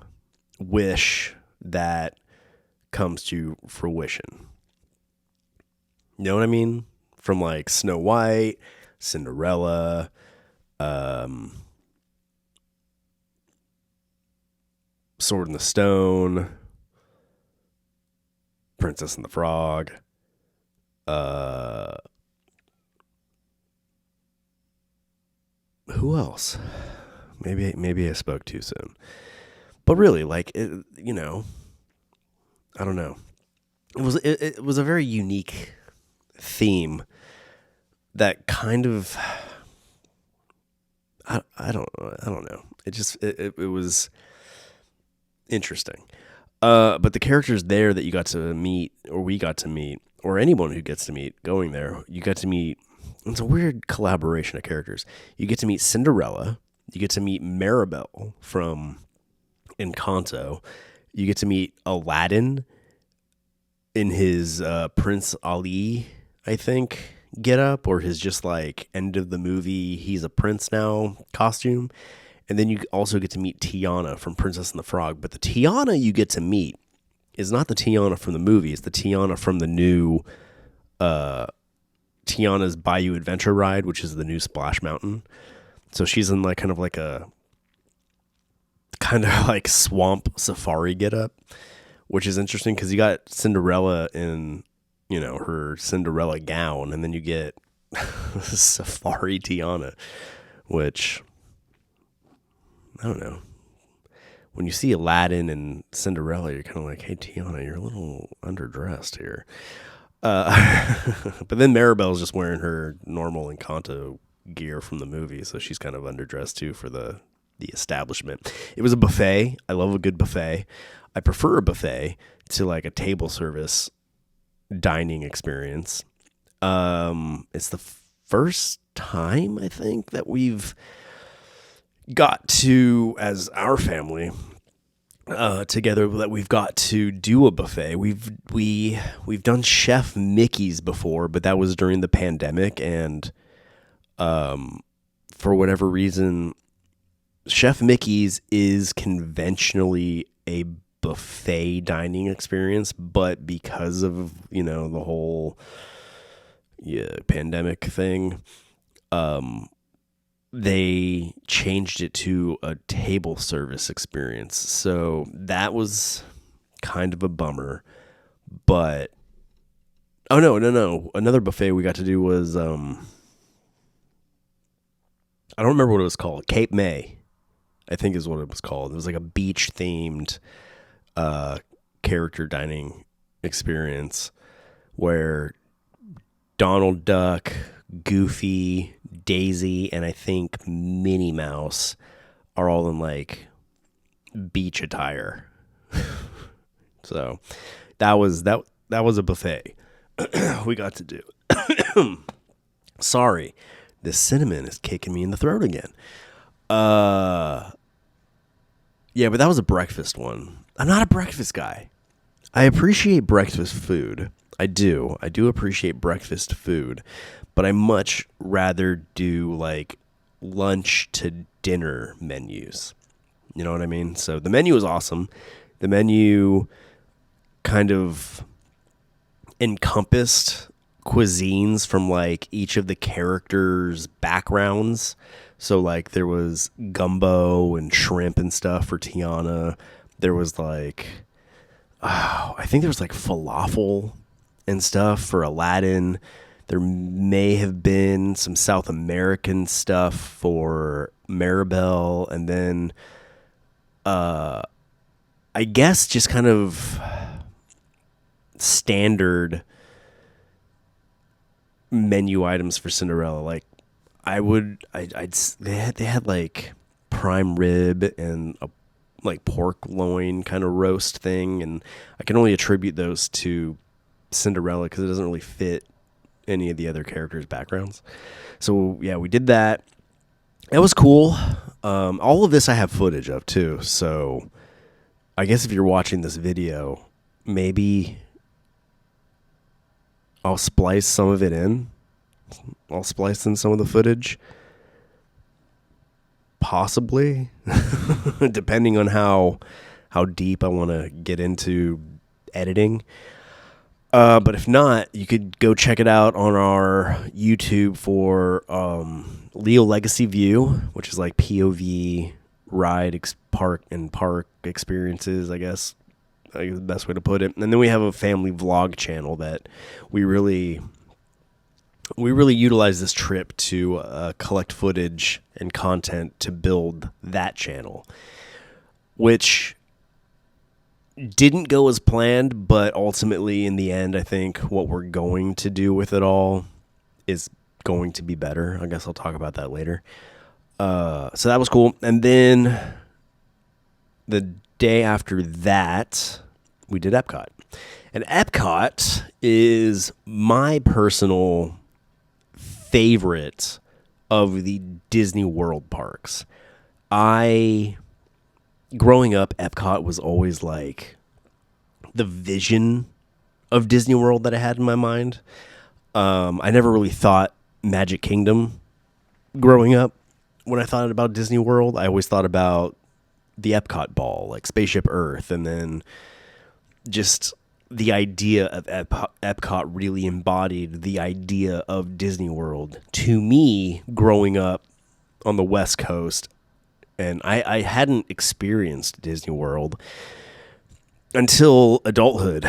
wish that comes to fruition. You know what I mean? From like Snow White, Cinderella, Sword in the Stone, Princess and the Frog, who else? Maybe I spoke too soon. But really, like, I don't know. It was a very unique theme that kind of I don't know. It was interesting. But the characters there that you got to meet, or we got to meet, or anyone who gets to meet going there, you got to meet. It's a weird collaboration of characters. You get to meet Cinderella. You get to meet Maribel from Encanto. You get to meet Aladdin in his Prince Ali, I think, get up, or his just like end of the movie, he's a prince now costume. And then you also get to meet Tiana from Princess and the Frog. But the Tiana you get to meet is not the Tiana from the movie. It's the Tiana from the new Tiana's Bayou Adventure Ride, which is the new Splash Mountain. So she's in like kind of like swamp safari getup, which is interesting because you got Cinderella in, her Cinderella gown, and then you get Safari Tiana, which I don't know. When you see Aladdin and Cinderella, you're kind of like, hey, Tiana, you're a little underdressed here. But then Maribel's just wearing her normal Encanto gear from the movie, so she's kind of underdressed too for the establishment. It was a buffet. I love a good buffet. I prefer a buffet to like a table service dining experience. It's the first time I think that we've got to, as our family together, that we've got to do a buffet. We've done Chef Mickey's before, but that was during the pandemic, and for whatever reason, Chef Mickey's is conventionally a buffet dining experience, but because of the whole pandemic thing, they changed it to a table service experience. So that was kind of a bummer. But no, another buffet we got to do was I don't remember what it was called. Cape May, I think is what it was called. It was like a beach themed character dining experience where Donald Duck, Goofy, Daisy, and I think Minnie Mouse are all in like beach attire. So that was a buffet we got to do. Sorry, this cinnamon is kicking me in the throat again. Yeah, but that was a breakfast one. I'm not a breakfast guy. I appreciate breakfast food. I do appreciate breakfast food, but I much rather do like lunch to dinner menus. You know what I mean? So the menu is awesome. The menu kind of encompassed cuisines from like each of the characters' backgrounds. So like there was gumbo and shrimp and stuff for Tiana. There was like, I think there was like falafel and stuff for Aladdin. There may have been some South American stuff for Maribel, and then I guess just kind of standard menu items for Cinderella. Like they had like prime rib and a like pork loin kind of roast thing, and I can only attribute those to Cinderella because it doesn't really fit any of the other characters' backgrounds. So yeah, we did that. It was cool. All of this I have footage of too. So I guess if you're watching this video, maybe I'll splice some of it in. I'll splice in some of the footage. Possibly. Depending on how deep I want to get into editing. But if not, you could go check it out on our YouTube for Leal Legacy View, which is like POV park experiences, I guess. I guess the best way to put it. And then we have a family vlog channel that we really utilize this trip to collect footage and content to build that channel, which didn't go as planned, but ultimately in the end, I think what we're going to do with it all is going to be better. I guess I'll talk about that later. So that was cool. And then the day after that, we did Epcot. And Epcot is my personal favorite of the Disney World parks. Growing up, Epcot was always like the vision of Disney World that I had in my mind. I never really thought Magic Kingdom growing up. When I thought about Disney World, I always thought about the Epcot ball, like Spaceship Earth, and then just the idea of Epcot really embodied the idea of Disney World to me growing up on the West Coast. And I hadn't experienced Disney World until adulthood,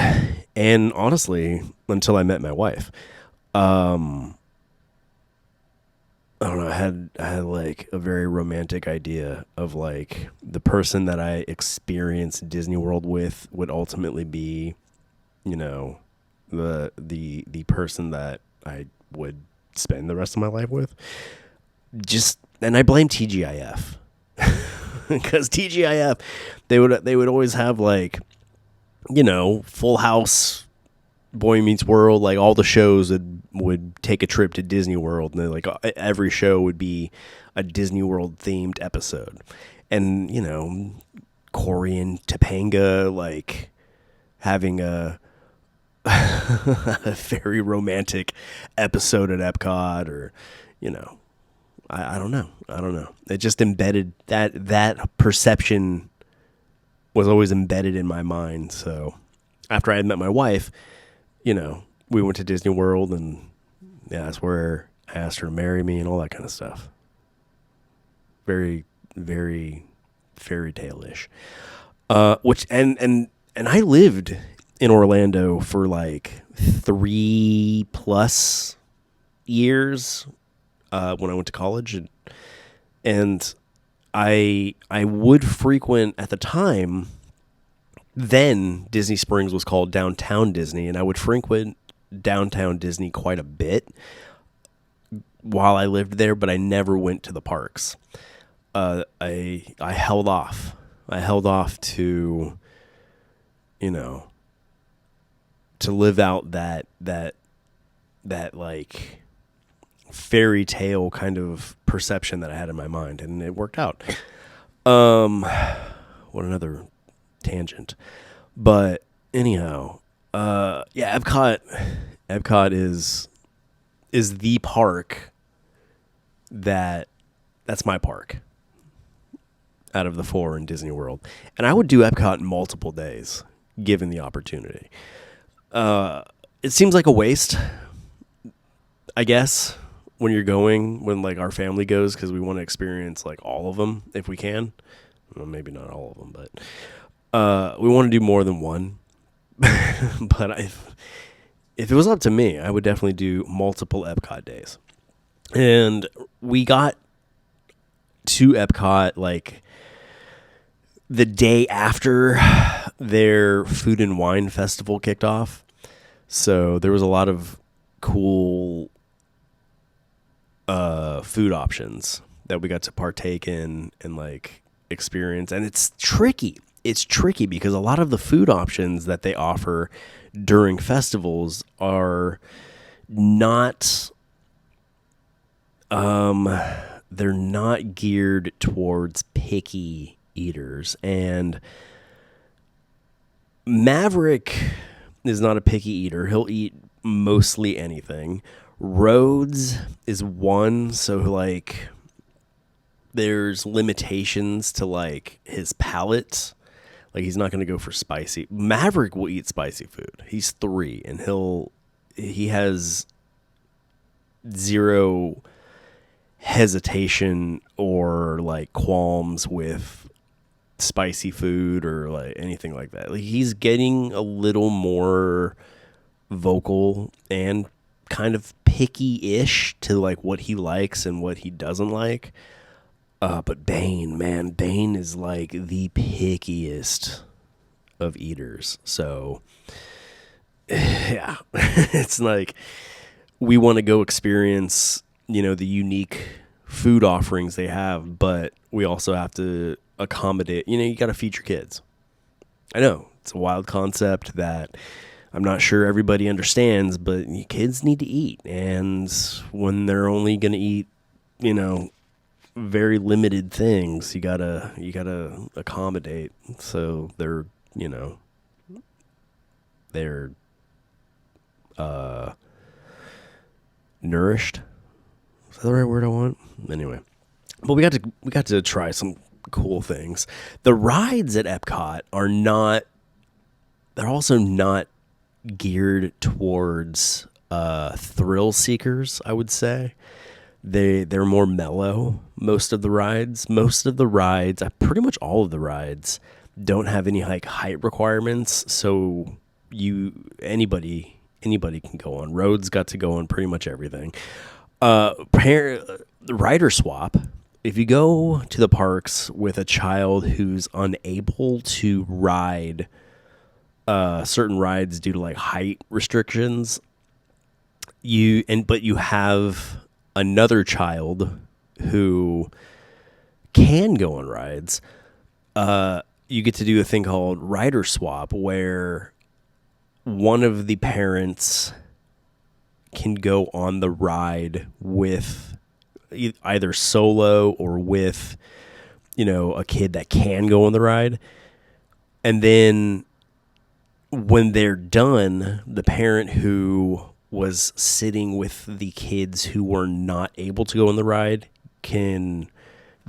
and honestly, until I met my wife. I don't know. I had like a very romantic idea of like the person that I experienced Disney World with would ultimately be, you know, the person that I would spend the rest of my life with. And I blame TGIF. Because TGIF, they would always have like, you know, Full House, Boy Meets World, like all the shows would take a trip to Disney World, and like every show would be a Disney World themed episode, and you know, Corey and Topanga like having a very romantic episode at Epcot, or you know. I don't know. It just embedded that perception was always embedded in my mind. So after I had met my wife, you know, we went to Disney World, and yeah, that's where I asked her to marry me and all that kind of stuff. Very, very fairy tale-ish. Which and I lived in Orlando for like 3+ years. When I went to college, and I would frequent at the time. Then Disney Springs was called Downtown Disney, and I would frequent Downtown Disney quite a bit while I lived there, but I never went to the parks. I held off. I held off to, you know, to live out that like fairy tale kind of perception that I had in my mind, and it worked out. What another tangent. But anyhow, yeah, Epcot is the park that's my park out of the 4 in Disney World. And I would do Epcot in multiple days given the opportunity. It seems like a waste, I guess, when like our family goes, because we want to experience like all of them if we can. Well, maybe not all of them, but we want to do more than one. But if it was up to me, I would definitely do multiple Epcot days. And we got to Epcot like the day after their food and wine festival kicked off. So there was a lot of cool food options that we got to partake in and like experience. And it's tricky because a lot of the food options that they offer during festivals are not they're not geared towards picky eaters. And Maverick is not a picky eater. He'll eat mostly anything. Rhodes is one, so like there's limitations to like his palate. Like he's not going to go for spicy. Maverick will eat spicy food. He's 3 and he has zero hesitation or like qualms with spicy food or like anything like that. Like he's getting a little more vocal and kind of picky-ish to like what he likes and what he doesn't like. But Bane is like the pickiest of eaters. So yeah, it's like we want to go experience, the unique food offerings they have, but we also have to accommodate, you got to feed your kids. I know it's a wild concept that I'm not sure everybody understands, but kids need to eat. And when they're only going to eat, very limited things, you gotta accommodate. So they're, they're, nourished. Is that the right word I want? Anyway, but we got to try some cool things. The rides at Epcot they're also not geared towards thrill seekers, I would say. They're more mellow. Most of the rides, pretty much all of the rides don't have any like height requirements, so anybody can go on. Rhodes got to go on pretty much everything. Rider swap. If you go to the parks with a child who's unable to ride certain rides due to like height restrictions, but you have another child who can go on rides, you get to do a thing called rider swap, where one of the parents can go on the ride with either solo or with, a kid that can go on the ride. And then when they're done, the parent who was sitting with the kids who were not able to go on the ride can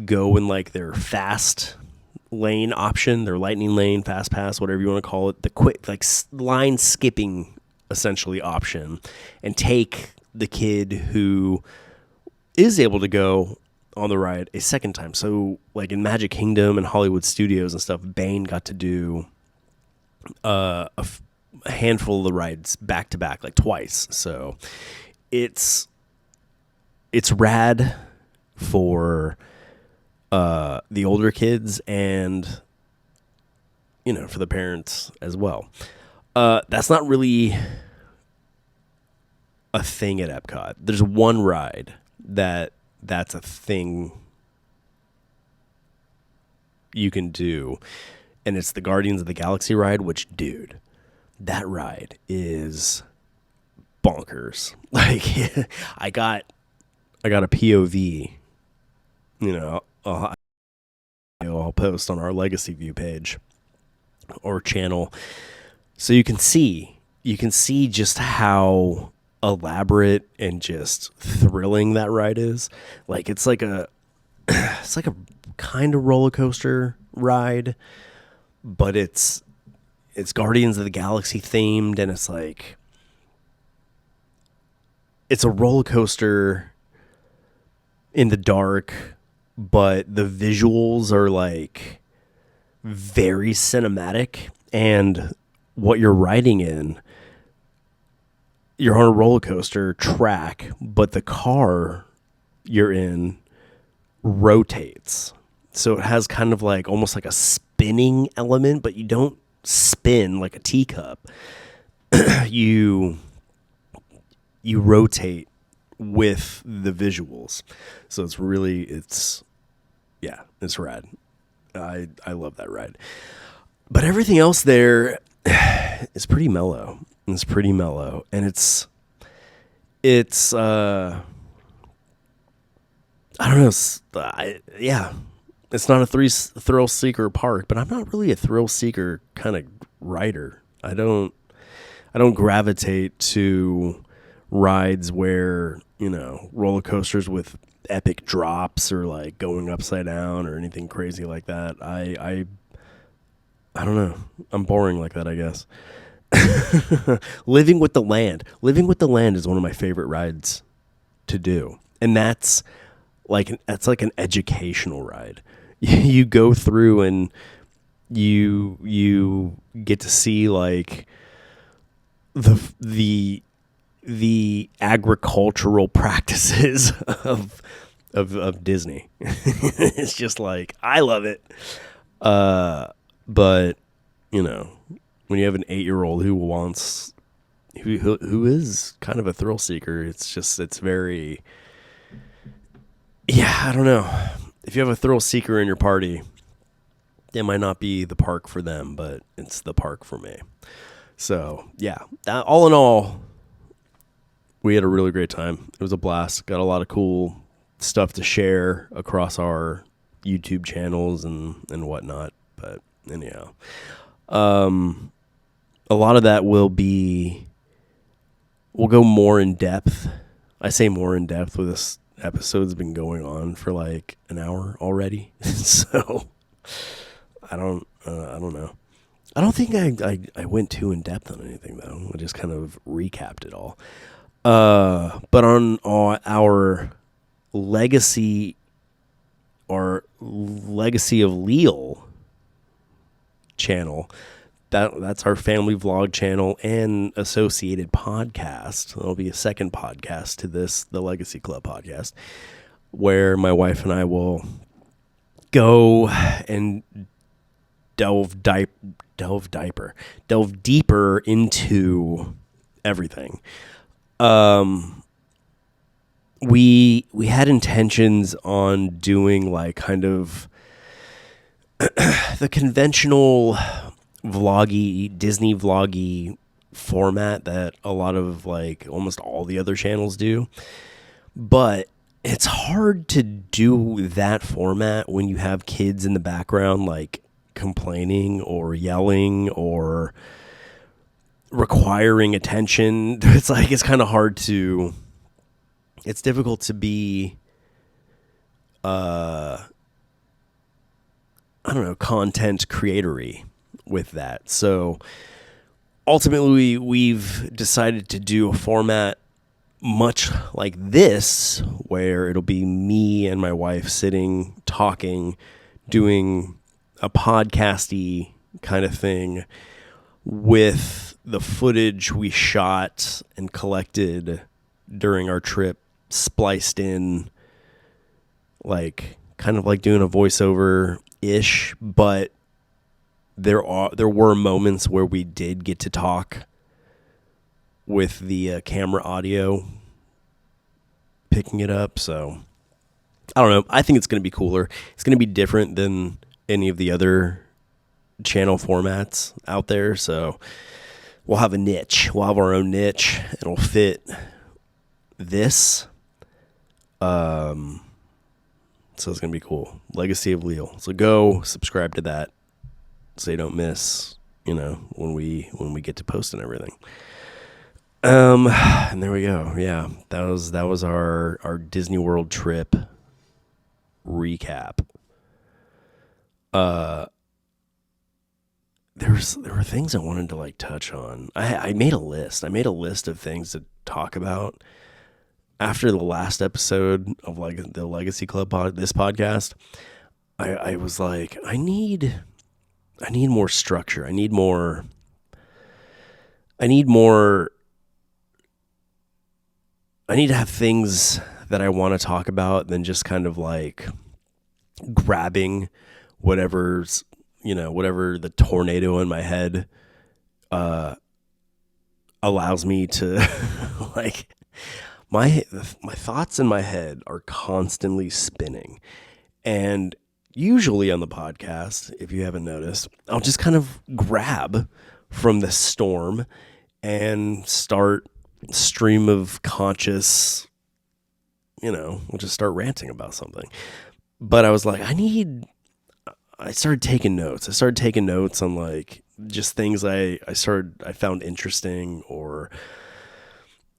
go in like their fast lane option, their lightning lane, fast pass, whatever you want to call it, the quick like line skipping essentially option, and take the kid who is able to go on the ride a second time. So like in Magic Kingdom and Hollywood Studios and stuff, Bane got to do a handful of the rides back to back, like twice. So it's rad for the older kids and for the parents as well. That's not really a thing at Epcot. There's one ride that's a thing you can do, and it's the Guardians of the Galaxy ride, which, dude, that ride is bonkers. Like, I got a POV, I'll post on our Legacy View page or channel, so you can see just how elaborate and just thrilling that ride is. Like it's like a kind of roller coaster ride, but it's Guardians of the Galaxy themed, and it's like it's a roller coaster in the dark, but the visuals are like very cinematic, and what you're riding in, you're on a roller coaster track, but the car you're in rotates. So it has kind of like almost like a spinning element, but you don't spin like a teacup. You rotate with the visuals. So it's rad. I love that ride. But everything else there is pretty mellow. And it's it's I don't know. Yeah, it's not a thrill seeker park, but I'm not really a thrill seeker kind of rider. I don't gravitate to rides where, roller coasters with epic drops or like going upside down or anything crazy like that. I don't know. I'm boring like that, I guess. Living with the Land. Living with the Land is one of my favorite rides to do. And that's like an educational ride. You go through and you get to see like the agricultural practices of Disney. It's just like, I love it. But when you have an 8-year-old who is kind of a thrill seeker, it's very, I don't know. If you have a thrill seeker in your party, it might not be the park for them, but it's the park for me. So yeah, all in all, we had a really great time. It was a blast. Got a lot of cool stuff to share across our YouTube channels and whatnot. But anyhow, a lot of that we'll go more in depth. I say more in depth with this episode's been going on for like an hour already. So I don't know. I don't think I went too in depth on anything though. I just kind of recapped it all. But on our legacy of Leal channel, that's our family vlog channel and associated podcast. There'll be a second podcast to this, the Legacy Club podcast, where my wife and I will go and delve deeper into everything. We had intentions on doing like kind of the conventional Disney vloggy format that a lot of like almost all the other channels do. But it's hard to do that format when you have kids in the background like complaining or yelling or requiring attention. It's kind of hard to, it's difficult to be content creatory with that. So ultimately we've decided to do a format much like this, where it'll be me and my wife sitting, talking, doing a podcasty kind of thing with the footage we shot and collected during our trip spliced in, like kind of like doing a voiceover ish, but there were moments where we did get to talk with the camera audio picking it up. So I don't know. I think it's going to be cooler. It's going to be different than any of the other channel formats out there. So we'll have a niche. We'll have our own niche. It'll fit this. So it's going to be cool. Legacy of Leal. So go subscribe to that so you don't miss, when we get to post and everything. And there we go. Yeah, that was our Disney World trip recap. There were things I wanted to like touch on. I made a list. I made a list of things to talk about after the last episode of like the Legacy Club this podcast. I was like, I need more structure. I need to have things that I want to talk about than just kind of like grabbing whatever the tornado in my head allows me to like. My thoughts in my head are constantly spinning, and usually on the podcast, if you haven't noticed, I'll just kind of grab from the storm and start stream of conscious, we'll just start ranting about something. But I was like, I started taking notes. I started taking notes on like just things I found interesting, or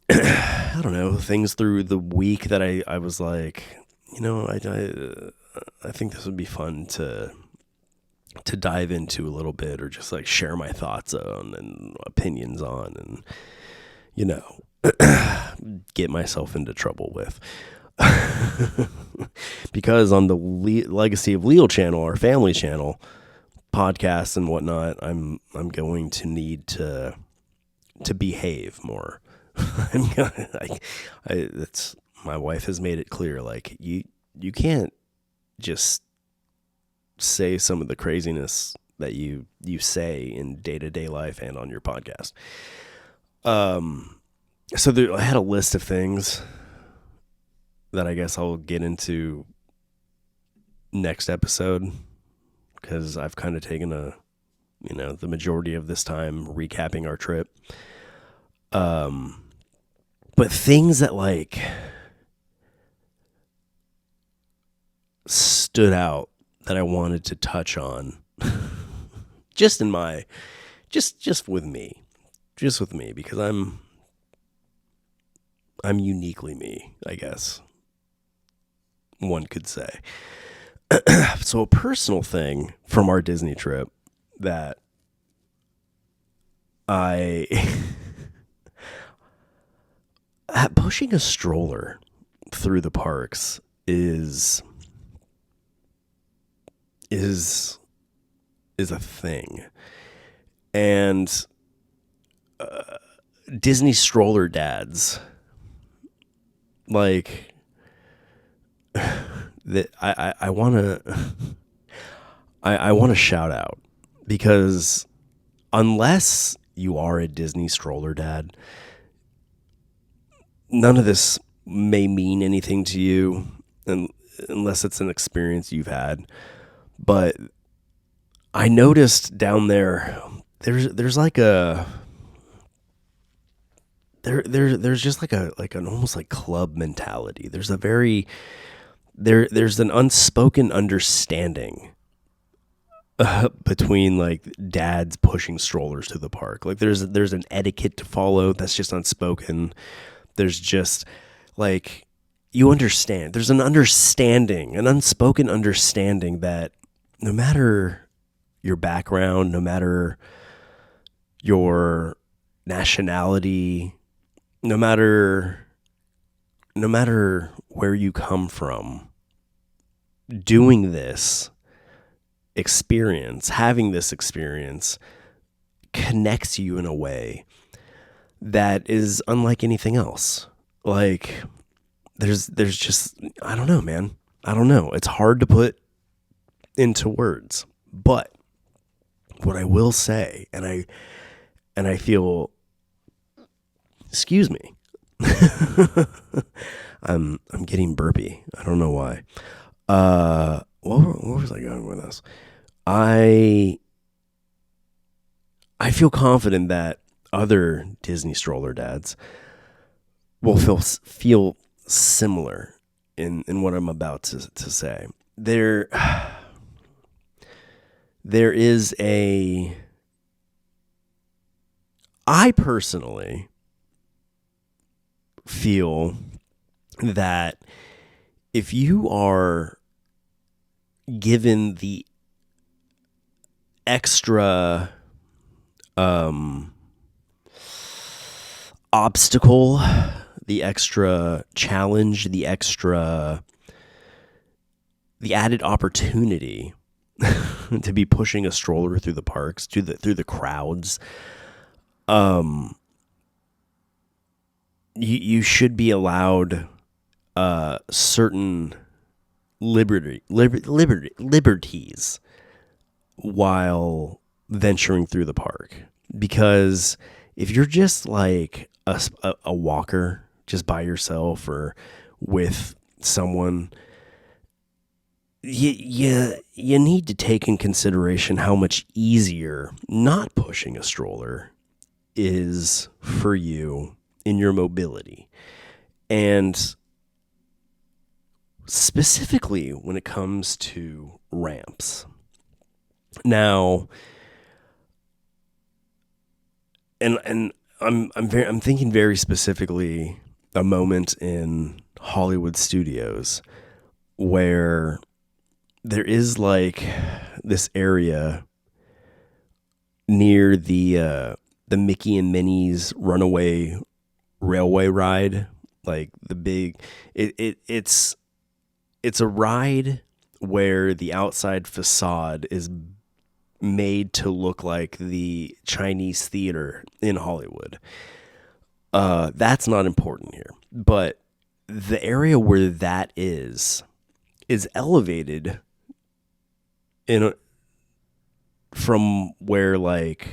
I don't know, things through the week that I was like, I think this would be fun to dive into a little bit, or just like share my thoughts on and opinions on, and get myself into trouble with. Because on the Legacy of Leal channel, our family channel, podcasts and whatnot, I'm going to need to behave more. That's, my wife has made it clear, like you can't just say some of the craziness that you say in day-to-day life and on your podcast. So I had a list of things that I guess I'll get into next episode, because I've kind of taken the majority of this time recapping our trip. But things that like stood out that I wanted to touch on, just with me, because I'm uniquely me, I guess one could say. So a personal thing from our Disney trip that pushing a stroller through the parks is a thing. And Disney stroller dads, like, that I want to shout out, because unless you are a Disney stroller dad, none of this may mean anything to you, unless it's an experience you've had. But I noticed down there's like there's just like an almost like club mentality. There's an unspoken understanding between like dads pushing strollers to the park. Like there's an etiquette to follow that's just unspoken. There's just like, you understand. There's an unspoken understanding that no matter your background, no matter your nationality, no matter where you come from, doing this experience, having this experience connects you in a way that is unlike anything else. Like there's just, I don't know, man. I don't know. It's hard to put into words, but what I will say, and I feel, excuse me, I'm getting burpy. I don't know why. Where was I going with this? I feel confident that other Disney stroller dads will feel similar in what I'm about to say. There is I personally feel that if you are given the extra obstacle, the extra challenge, the added opportunity to be pushing a stroller through the parks, through the crowds, you should be allowed certain liberties while venturing through the park. Because if you're just like a walker, just by yourself or with someone, you need to take in consideration how much easier not pushing a stroller is for you in your mobility. And specifically when it comes to ramps. Now, and I'm thinking very specifically a moment in Hollywood studios where there is like this area near the Mickey and Minnie's Runaway Railway ride, like the big it's a ride where the outside facade is made to look like the Chinese theater in Hollywood. That's not important here, but the area where that is elevated from where like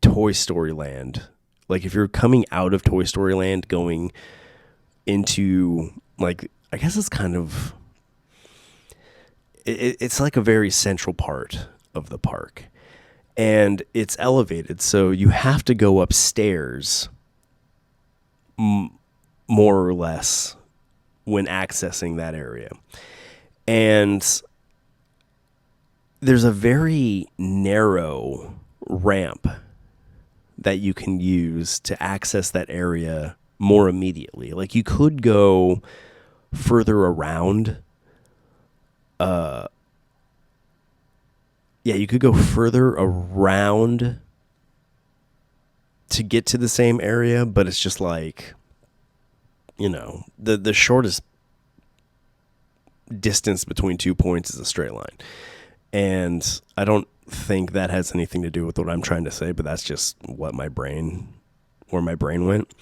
Toy Story Land, like if you're coming out of Toy Story Land going into like, I guess it's kind of it's like a very central part of the park, and it's elevated, so you have to go upstairs more or less when accessing that area. And there's a very narrow ramp that you can use to access that area more immediately. Like you could go further around. You could go further around to get to the same area, but it's just like, you know, the shortest distance between 2 points is a straight line. And I don't think that has anything to do with what I'm trying to say, but that's just where my brain went.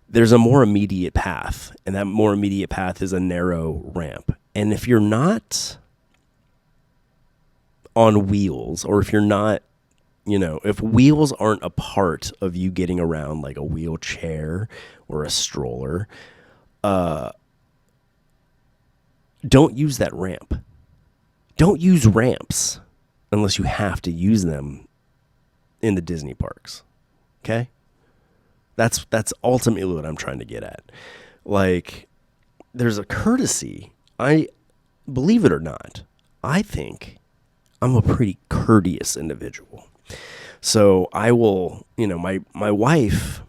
There's a more immediate path, and that more immediate path is a narrow ramp. And if you're not on wheels, or if you're not, you know, if wheels aren't a part of you getting around, like a wheelchair or a stroller, don't use that ramp. Don't use ramps unless you have to use them in the Disney parks. Okay? That's ultimately what I'm trying to get at. Like, there's a courtesy. I believe it or not, I think I'm a pretty courteous individual. So I will, you know, my wife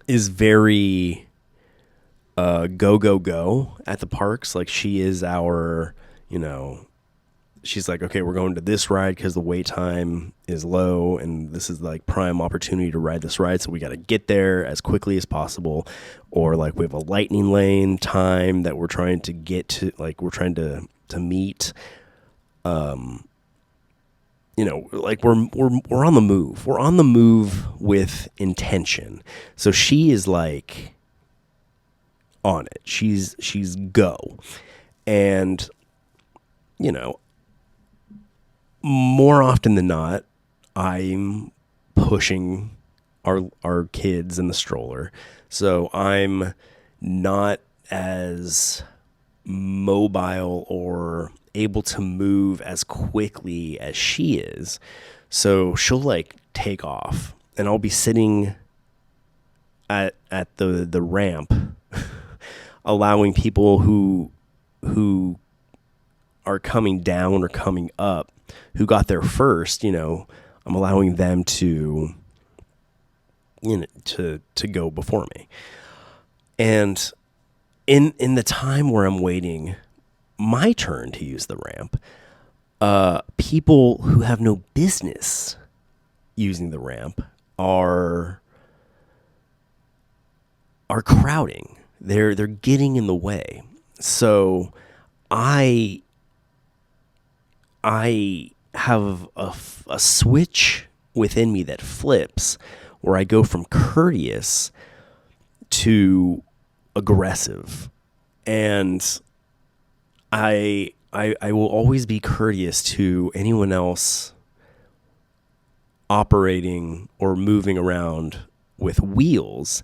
is very go at the parks. Like she is our, you know, she's like, okay, we're going to this ride because the wait time is low and this is like prime opportunity to ride this ride. So we got to get there as quickly as possible. Or like we have a lightning lane time that we're trying to get to, like we're trying to meet. You know, like we're on the move. We're on the move with intention. So she is like on it. She's go. And, you know, more often than not, I'm pushing our kids in the stroller. So I'm not as mobile or able to move as quickly as she is. So she'll like take off and I'll be sitting at the ramp allowing people who are coming down or coming up who got there first, you know, I'm allowing them to, you know, to go before me. And in the time where I'm waiting my turn to use the ramp, people who have no business using the ramp are crowding. They're getting in the way. So I have a switch within me that flips where I go from courteous to aggressive. And I will always be courteous to anyone else operating or moving around with wheels.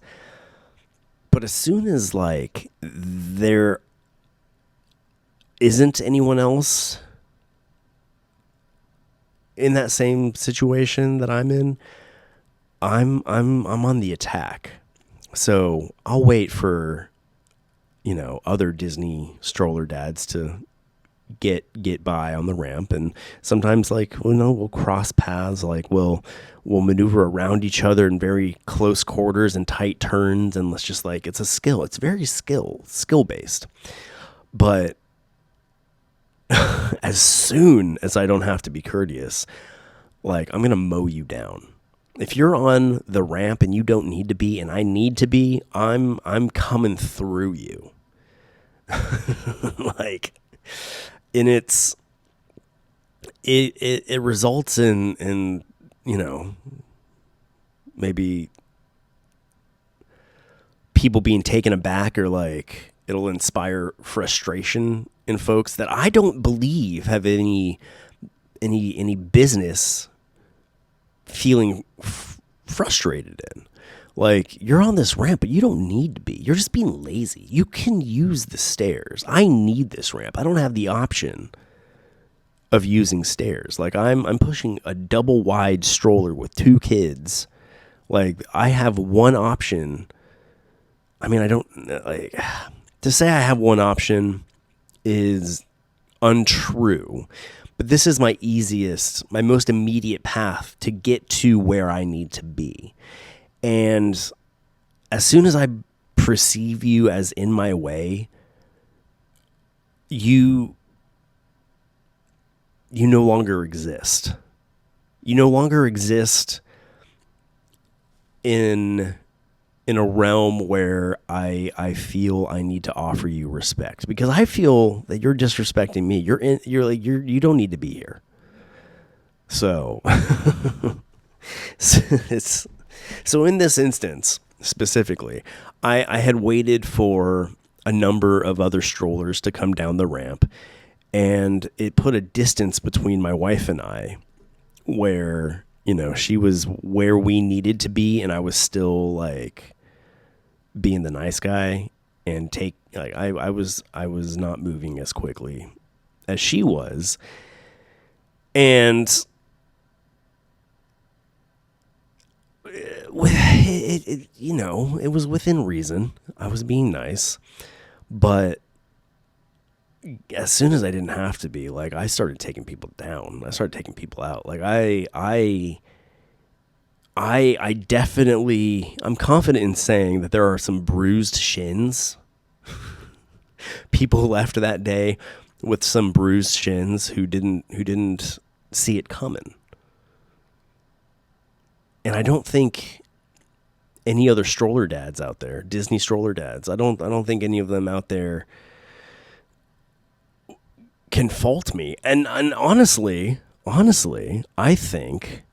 But as soon as like there isn't anyone else in that same situation that I'm in, I'm on the attack. So I'll wait for, other Disney stroller dads to get by on the ramp, and sometimes, like, we'll cross paths, like we'll maneuver around each other in very close quarters and tight turns, and let's just, like, it's a skill. It's very skill based. But as soon as I don't have to be courteous, like, I'm gonna mow you down. If you're on the ramp and you don't need to be, and I need to be, I'm coming through you. Like, and it results in maybe people being taken aback, or, like, it'll inspire frustration in folks that I don't believe have any business feeling frustrated in. Like, you're on this ramp, but you don't need to be. You're just being lazy. You can use the stairs. I need this ramp. I don't have the option of using stairs. Like, I'm pushing a double wide stroller with 2 kids. Like, I have one option. I mean, I don't, like, to say I have one option is untrue. But this is my easiest, my most immediate path to get to where I need to be. And as soon as I perceive you as in my way, you no longer exist. You no longer exist in a realm where I feel I need to offer you respect, because I feel that you're disrespecting me. You don't need to be here. So, so in this instance specifically, I had waited for a number of other strollers to come down the ramp, and it put a distance between my wife and I, where, she was where we needed to be, and I was still, like, being the nice guy, and I was not moving as quickly as she was. And it was within reason. I was being nice, but as soon as I didn't have to be, like, I started taking people down. I started taking people out. Like, I definitely, I'm confident in saying that there are some bruised shins. People left that day with some bruised shins who didn't see it coming. And I don't think any other stroller dads out there, Disney stroller dads, I don't think any of them out there can fault me. And honestly, I think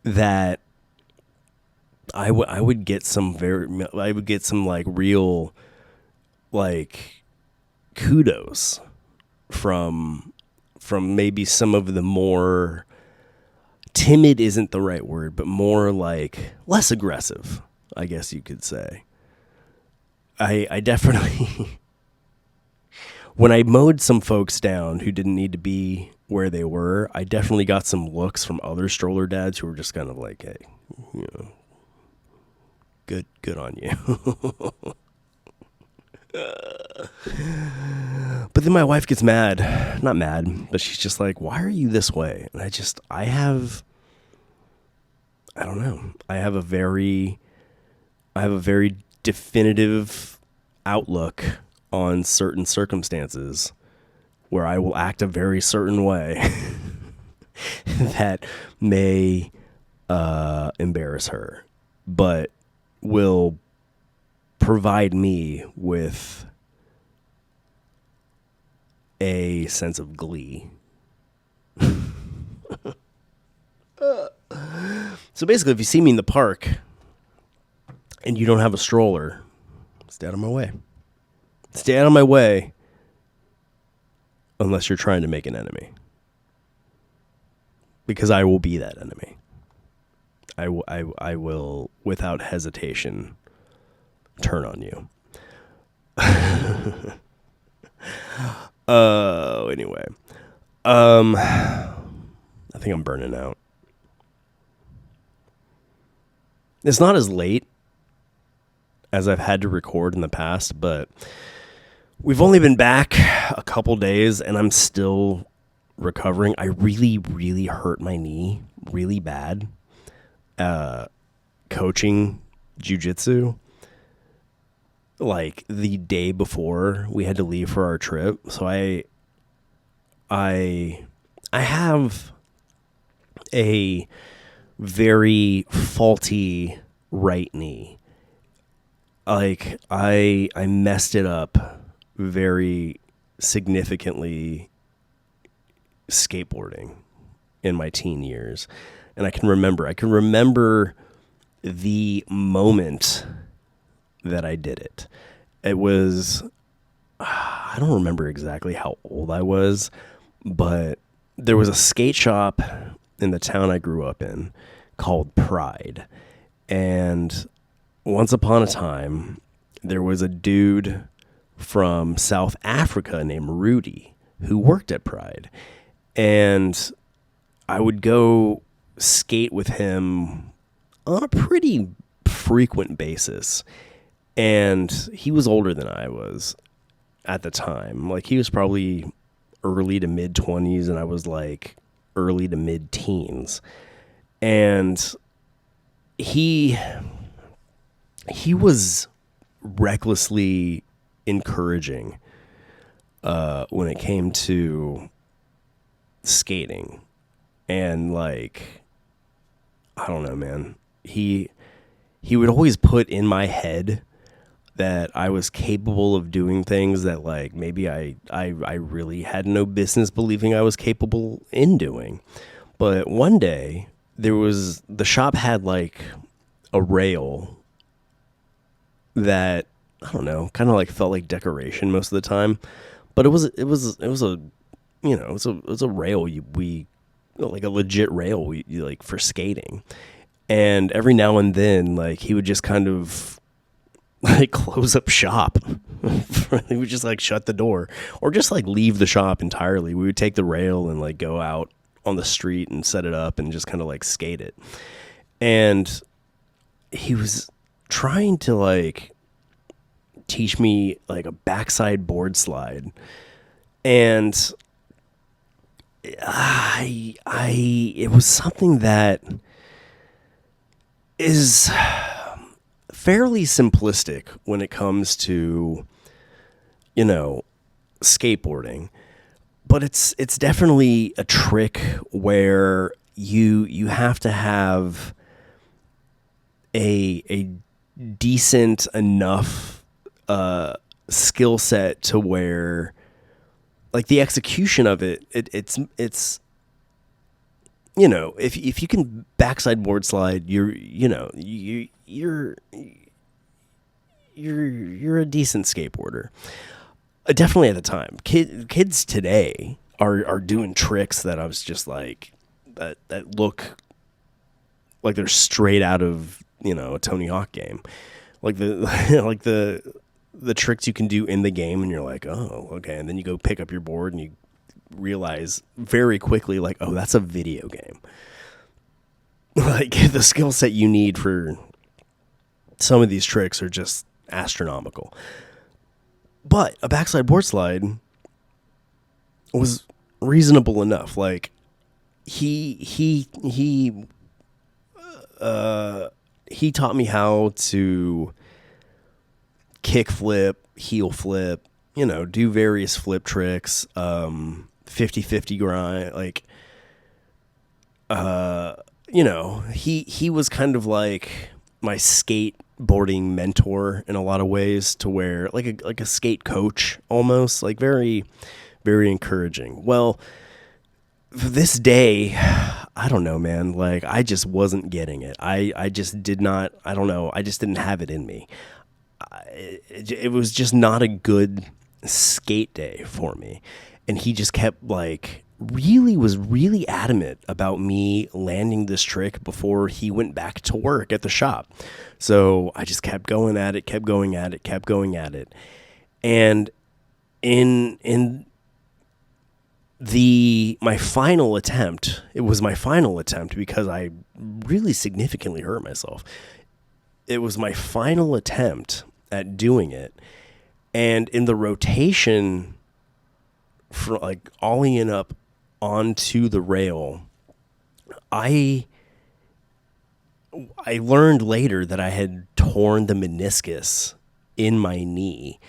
that I would get some like real, like, kudos from maybe some of the more timid, isn't the right word, but more, like, less aggressive, I guess you could say. I definitely when I mowed some folks down who didn't need to be where they were, I definitely got some looks from other stroller dads who were just kind of like, hey, good on you. But then my wife gets mad. Not mad, but she's just like, why are you this way? And I don't know. I have a very definitive outlook on certain circumstances where I will act a very certain way that may embarrass her, but will provide me with a sense of glee. So basically, if you see me in the park and you don't have a stroller, stay out of my way. Stay out of my way unless you're trying to make an enemy. Because I will be that enemy. I will, without hesitation, turn on you. Anyway. I think I'm burning out. It's not as late as I've had to record in the past, but we've only been back a couple days and I'm still recovering. I really, really hurt my knee really bad coaching jiu-jitsu like the day before we had to leave for our trip. So I have a very faulty right knee. Like I messed it up very significantly skateboarding in my teen years. And I can remember the moment that I did it. It was, I don't remember exactly how old I was, but there was a skate shop in the town I grew up in called Pride. And once upon a time, there was a dude from South Africa named Rudy who worked at Pride. And I would go skate with him on a pretty frequent basis. And he was older than I was at the time. Like, he was probably early to mid 20s and I was like early to mid teens. And he was recklessly encouraging when it came to skating. And like, I don't know, man. He would always put in my head that I was capable of doing things that like maybe I really had no business believing I was capable in doing. But one day the shop had like a rail that, I don't know, kind of like felt like decoration most of the time, but it was a, you know, it was a rail we like a legit rail we like for skating. And every now and then, like, he would just kind of like close up shop. He would just like shut the door or just like leave the shop entirely. We would take the rail and like go out on the street and set it up and just kind of like skate it. And he was trying to like teach me like a backside board slide. And it was something that is fairly simplistic when it comes to, you know, skateboarding, but it's definitely a trick where you have to have a decent enough skill set to where like the execution of it's you know, if you can backside board slide, you're a decent skateboarder. Definitely at the time. Kids today are doing tricks that I was just like that look like they're straight out of, you know, a Tony Hawk game. Like the tricks you can do in the game and you're like, "Oh, okay." And then you go pick up your board and you realize very quickly like, "Oh, that's a video game." Like the skill set you need for some of these tricks are just astronomical. But a backside board slide was reasonable enough. Like he taught me how to kick flip, heel flip, you know, do various flip tricks, 50-50 grind, like you know, he was kind of like my skateboarding mentor in a lot of ways, to where like a skate coach almost, like very, very encouraging. Well, this day, I don't know, man, like I just wasn't getting it. I just did not, I don't know, I just didn't have it in me. It was just not a good skate day for me. And he just kept like was really adamant about me landing this trick before he went back to work at the shop. So I just kept going at it. And in my final attempt, it was my final attempt because I really significantly hurt myself. it was my final attempt at doing it. And in the rotation for like ollieing up onto the rail, I learned later that I had torn the meniscus in my knee,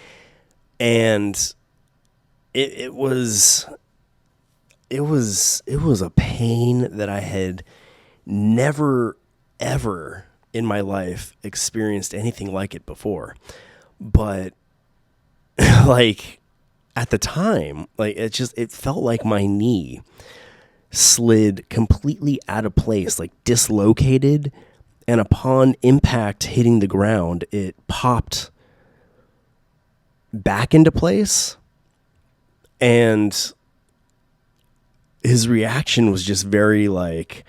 and it was a pain that I had never ever in my life experienced anything like it before. But like at the time, like it felt like my knee slid completely out of place, like dislocated, and upon impact hitting the ground, it popped back into place. And his reaction was just very like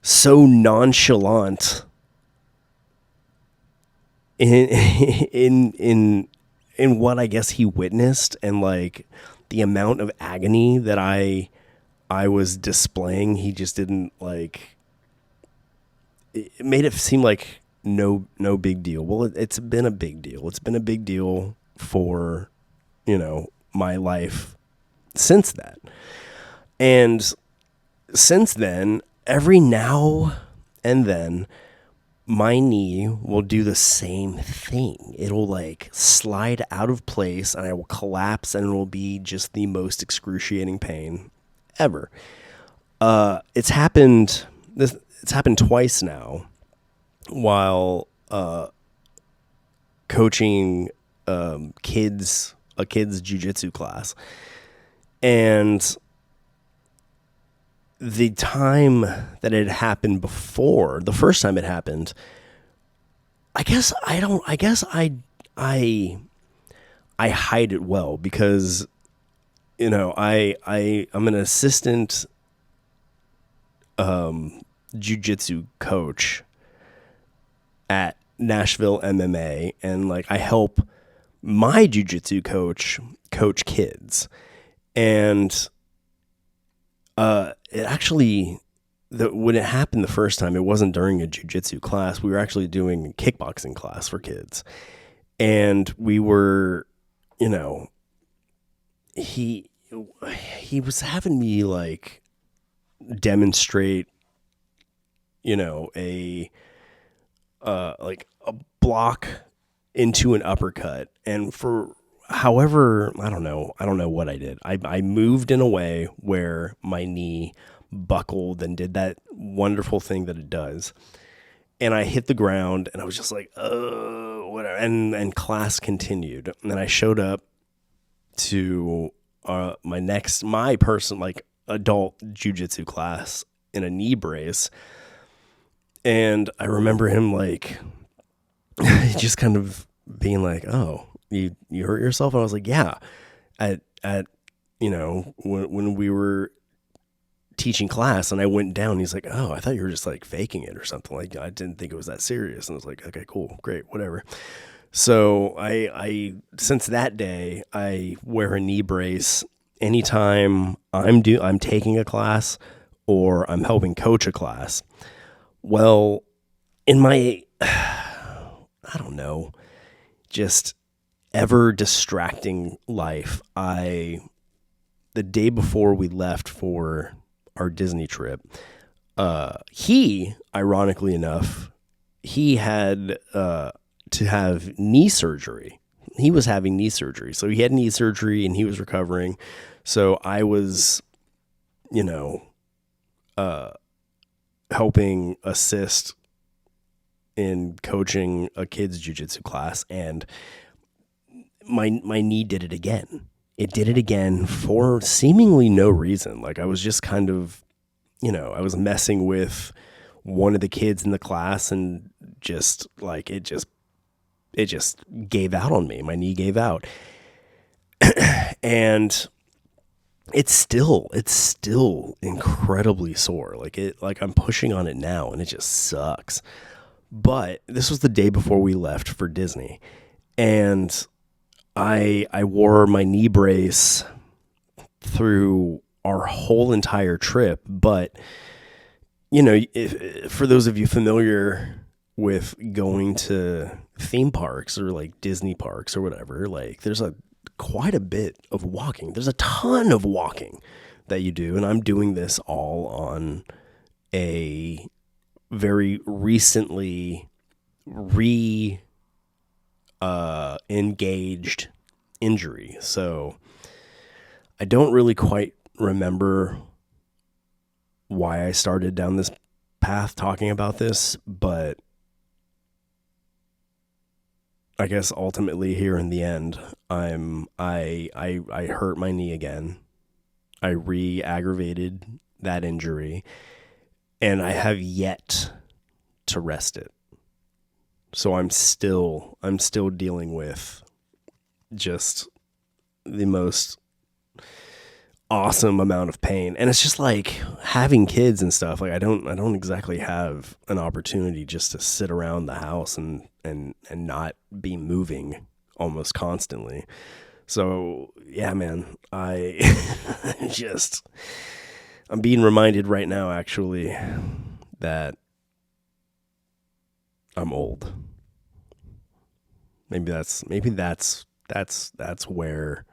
so nonchalant in what I guess he witnessed, and like the amount of agony that I was displaying. He just didn't like, it made it seem like no big deal. Well, it's been a big deal. It's been a big deal for, my life since that. And since then, every now and then, my knee will do the same thing. It'll like slide out of place, and I will collapse, and it will be just the most excruciating pain ever. It's happened twice now while coaching a kids jiu-jitsu class. And the time that it happened before, the first time it happened, I hide it well because, I'm an assistant jiu-jitsu coach at Nashville MMA, and like I help my jiu-jitsu coach kids. And it actually, when it happened the first time, it wasn't during a jiu-jitsu class. We were actually doing a kickboxing class for kids. And we were, he was having me like demonstrate, a block into an uppercut. And for however, I don't know what I did. I moved in a way where my knee buckled and did that wonderful thing that it does. And I hit the ground, and I was just like, oh, whatever. And class continued. And then I showed up to my person, like adult jiu-jitsu class in a knee brace. And I remember him like just kind of being like, oh, you hurt yourself? And I was like, yeah, when we were teaching class and I went down, he's like, oh, I thought you were just like faking it or something. Like, I didn't think it was that serious. And I was like, okay, cool, great, whatever. So I since that day, I wear a knee brace anytime I'm taking a class or I'm helping coach a class. Well, in my, I don't know, just ever distracting life, the day before we left for our Disney trip, he, ironically enough, he had to have knee surgery. He was having knee surgery. So he had knee surgery and he was recovering. So I was, helping assist in coaching a kids jiu-jitsu class, and my knee did it again. It did it again for seemingly no reason. Like I was just kind of, I was messing with one of the kids in the class, and just like it just gave out on me. My knee gave out. And it's still incredibly sore. Like I'm pushing on it now and it just sucks. But this was the day before we left for Disney, and I wore my knee brace through our whole entire trip. But, for those of you familiar with going to theme parks or like Disney parks or whatever, like there's quite a bit of walking. There's a ton of walking that you do. And I'm doing this all on a very recently engaged injury. So I don't really quite remember why I started down this path talking about this, but I guess ultimately here in the end, I hurt my knee again. I re-aggravated that injury, and I have yet to rest it. So I'm still dealing with just the most awesome amount of pain. And it's just like having kids and stuff. Like I don't exactly have an opportunity just to sit around the house and not be moving almost constantly. So yeah, man, I'm being reminded right now actually that I'm old. Maybe that's where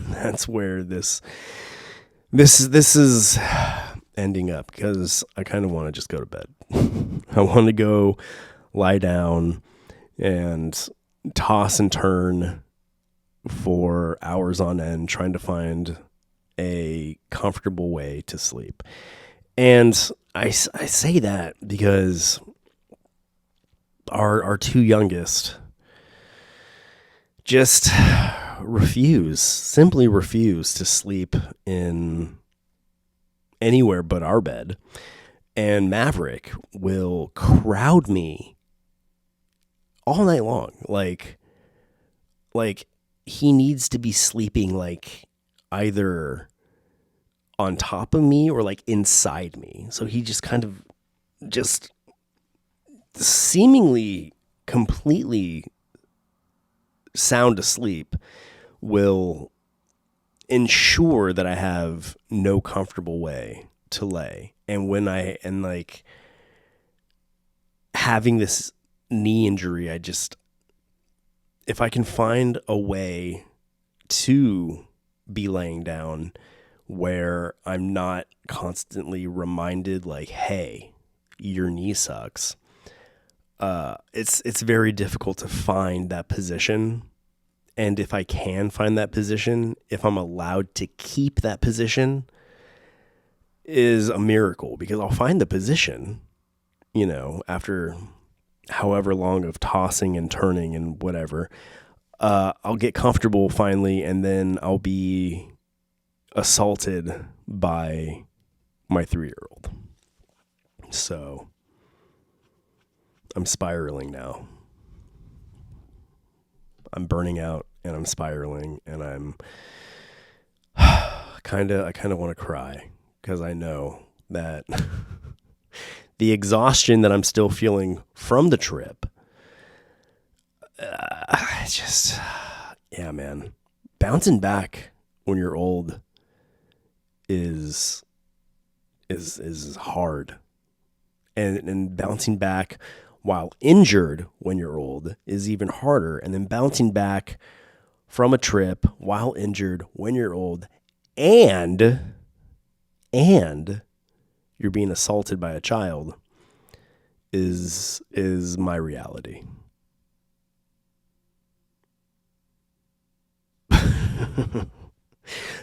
that's where this is ending up, because I kind of want to just go to bed. I want to go lie down and toss and turn for hours on end trying to find a comfortable way to sleep. And I say that because our two youngest just simply refuse to sleep in anywhere but our bed. And Maverick will crowd me all night long. Like he needs to be sleeping like either on top of me or like inside me. So he just kind of just seemingly completely sound asleep will ensure that I have no comfortable way to lay. And like having this knee injury, if I can find a way to be laying down where I'm not constantly reminded like, hey, your knee sucks. It's very difficult to find that position. And if I can find that position, if I'm allowed to keep that position, is a miracle, because I'll find the position, after however long of tossing and turning and whatever. I'll get comfortable finally, and then I'll be assaulted by my 3-year-old. So I'm spiraling now. I'm burning out and I'm spiraling, and I kind of want to cry, because I know that the exhaustion that I'm still feeling from the trip, yeah, man, bouncing back when you're old is hard, and bouncing back while injured when you're old is even harder. And then bouncing back from a trip while injured when you're old and you're being assaulted by a child is my reality.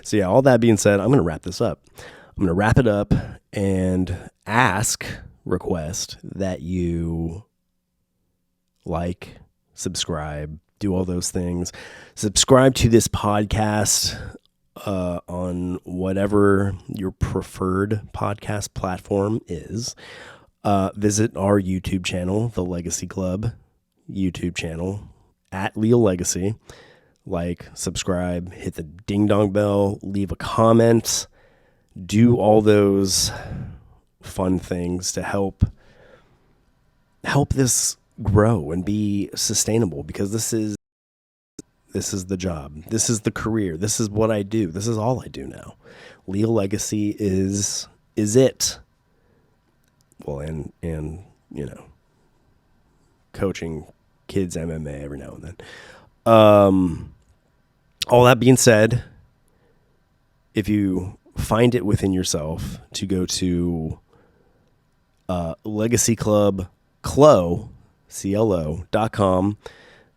So yeah, all that being said, I'm going to wrap this up. I'm going to wrap it up and request that you like, subscribe, do all those things. Subscribe to this podcast on whatever your preferred podcast platform is. Visit our YouTube channel, The Legacy Club YouTube channel, at Leal Legacy. Like, subscribe, hit the ding dong bell, leave a comment, do all those fun things to help this grow and be sustainable, because this is the job. This is the career. This is what I do. This is all I do now. Leal Legacy is it. Well, and coaching kids MMA every now and then. All that being said, if you find it within yourself to go to Legacy Club CLO.com,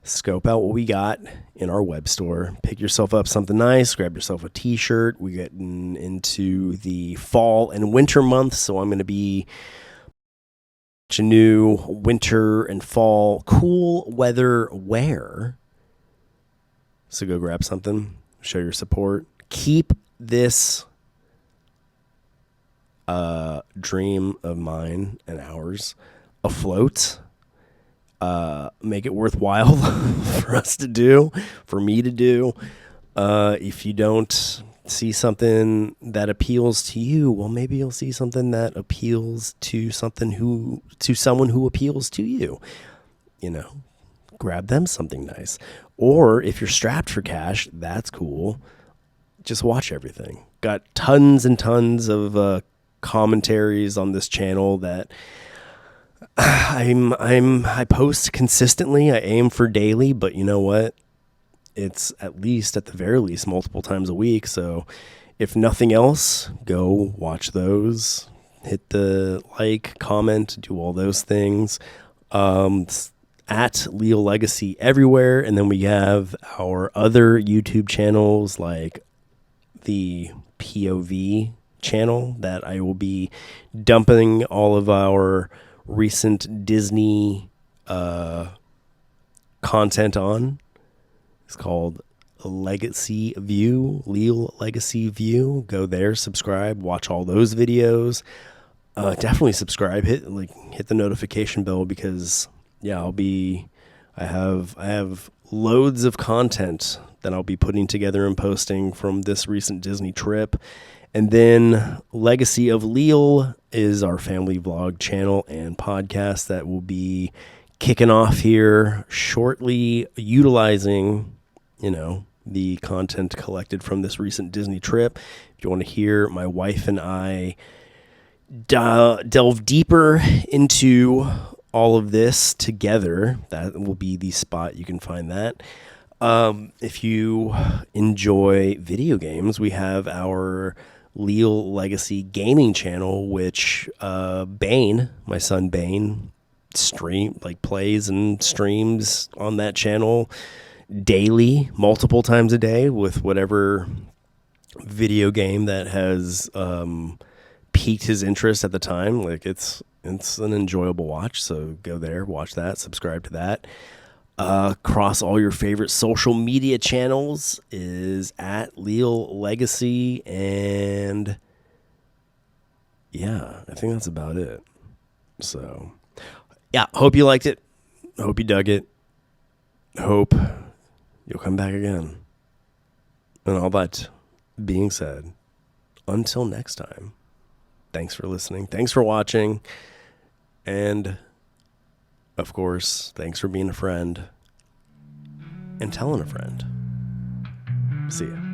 scope out what we got in our web store, pick yourself up something nice, grab yourself a t-shirt. We get into the fall and winter months, so I'm going to be a new winter and fall cool weather wear. So go grab something, show your support, keep this dream of mine and ours afloat. Make it worthwhile for us to do, for me to do. If you don't see something that appeals to you, well, maybe you'll see something that appeals to someone who appeals to you. You know, grab them something nice. Or if you're strapped for cash, that's cool. Just watch everything. Got tons and tons of commentaries on this channel that I post consistently. I aim for daily, but you know what? It's at the very least multiple times a week. So if nothing else, go watch those, hit the like, comment, do all those things. At Leal Legacy everywhere. And then we have our other YouTube channels like the POV channel that I will be dumping all of our recent Disney content on. It's called Legacy View, Leal Legacy View. Go there, subscribe, watch all those videos. Definitely subscribe, hit the notification bell, because I have loads of content that I'll be putting together and posting from this recent Disney trip. And then Legacy of Leal is our family vlog channel and podcast that will be kicking off here shortly, utilizing, the content collected from this recent Disney trip. If you want to hear my wife and I delve deeper into all of this together, that will be the spot you can find that. If you enjoy video games, we have our Leal Legacy gaming channel, which Bane, my son Bane, plays and streams on that channel daily, multiple times a day, with whatever video game that has piqued his interest at the time. It's an enjoyable watch, so go there, watch that, subscribe to that. Across all your favorite social media channels is at Leal Legacy, and yeah, I think that's about it. So yeah, hope you liked it, hope you dug it, hope you'll come back again. And all that being said, until next time, thanks for listening, thanks for watching, and of course, thanks for being a friend and telling a friend. See ya.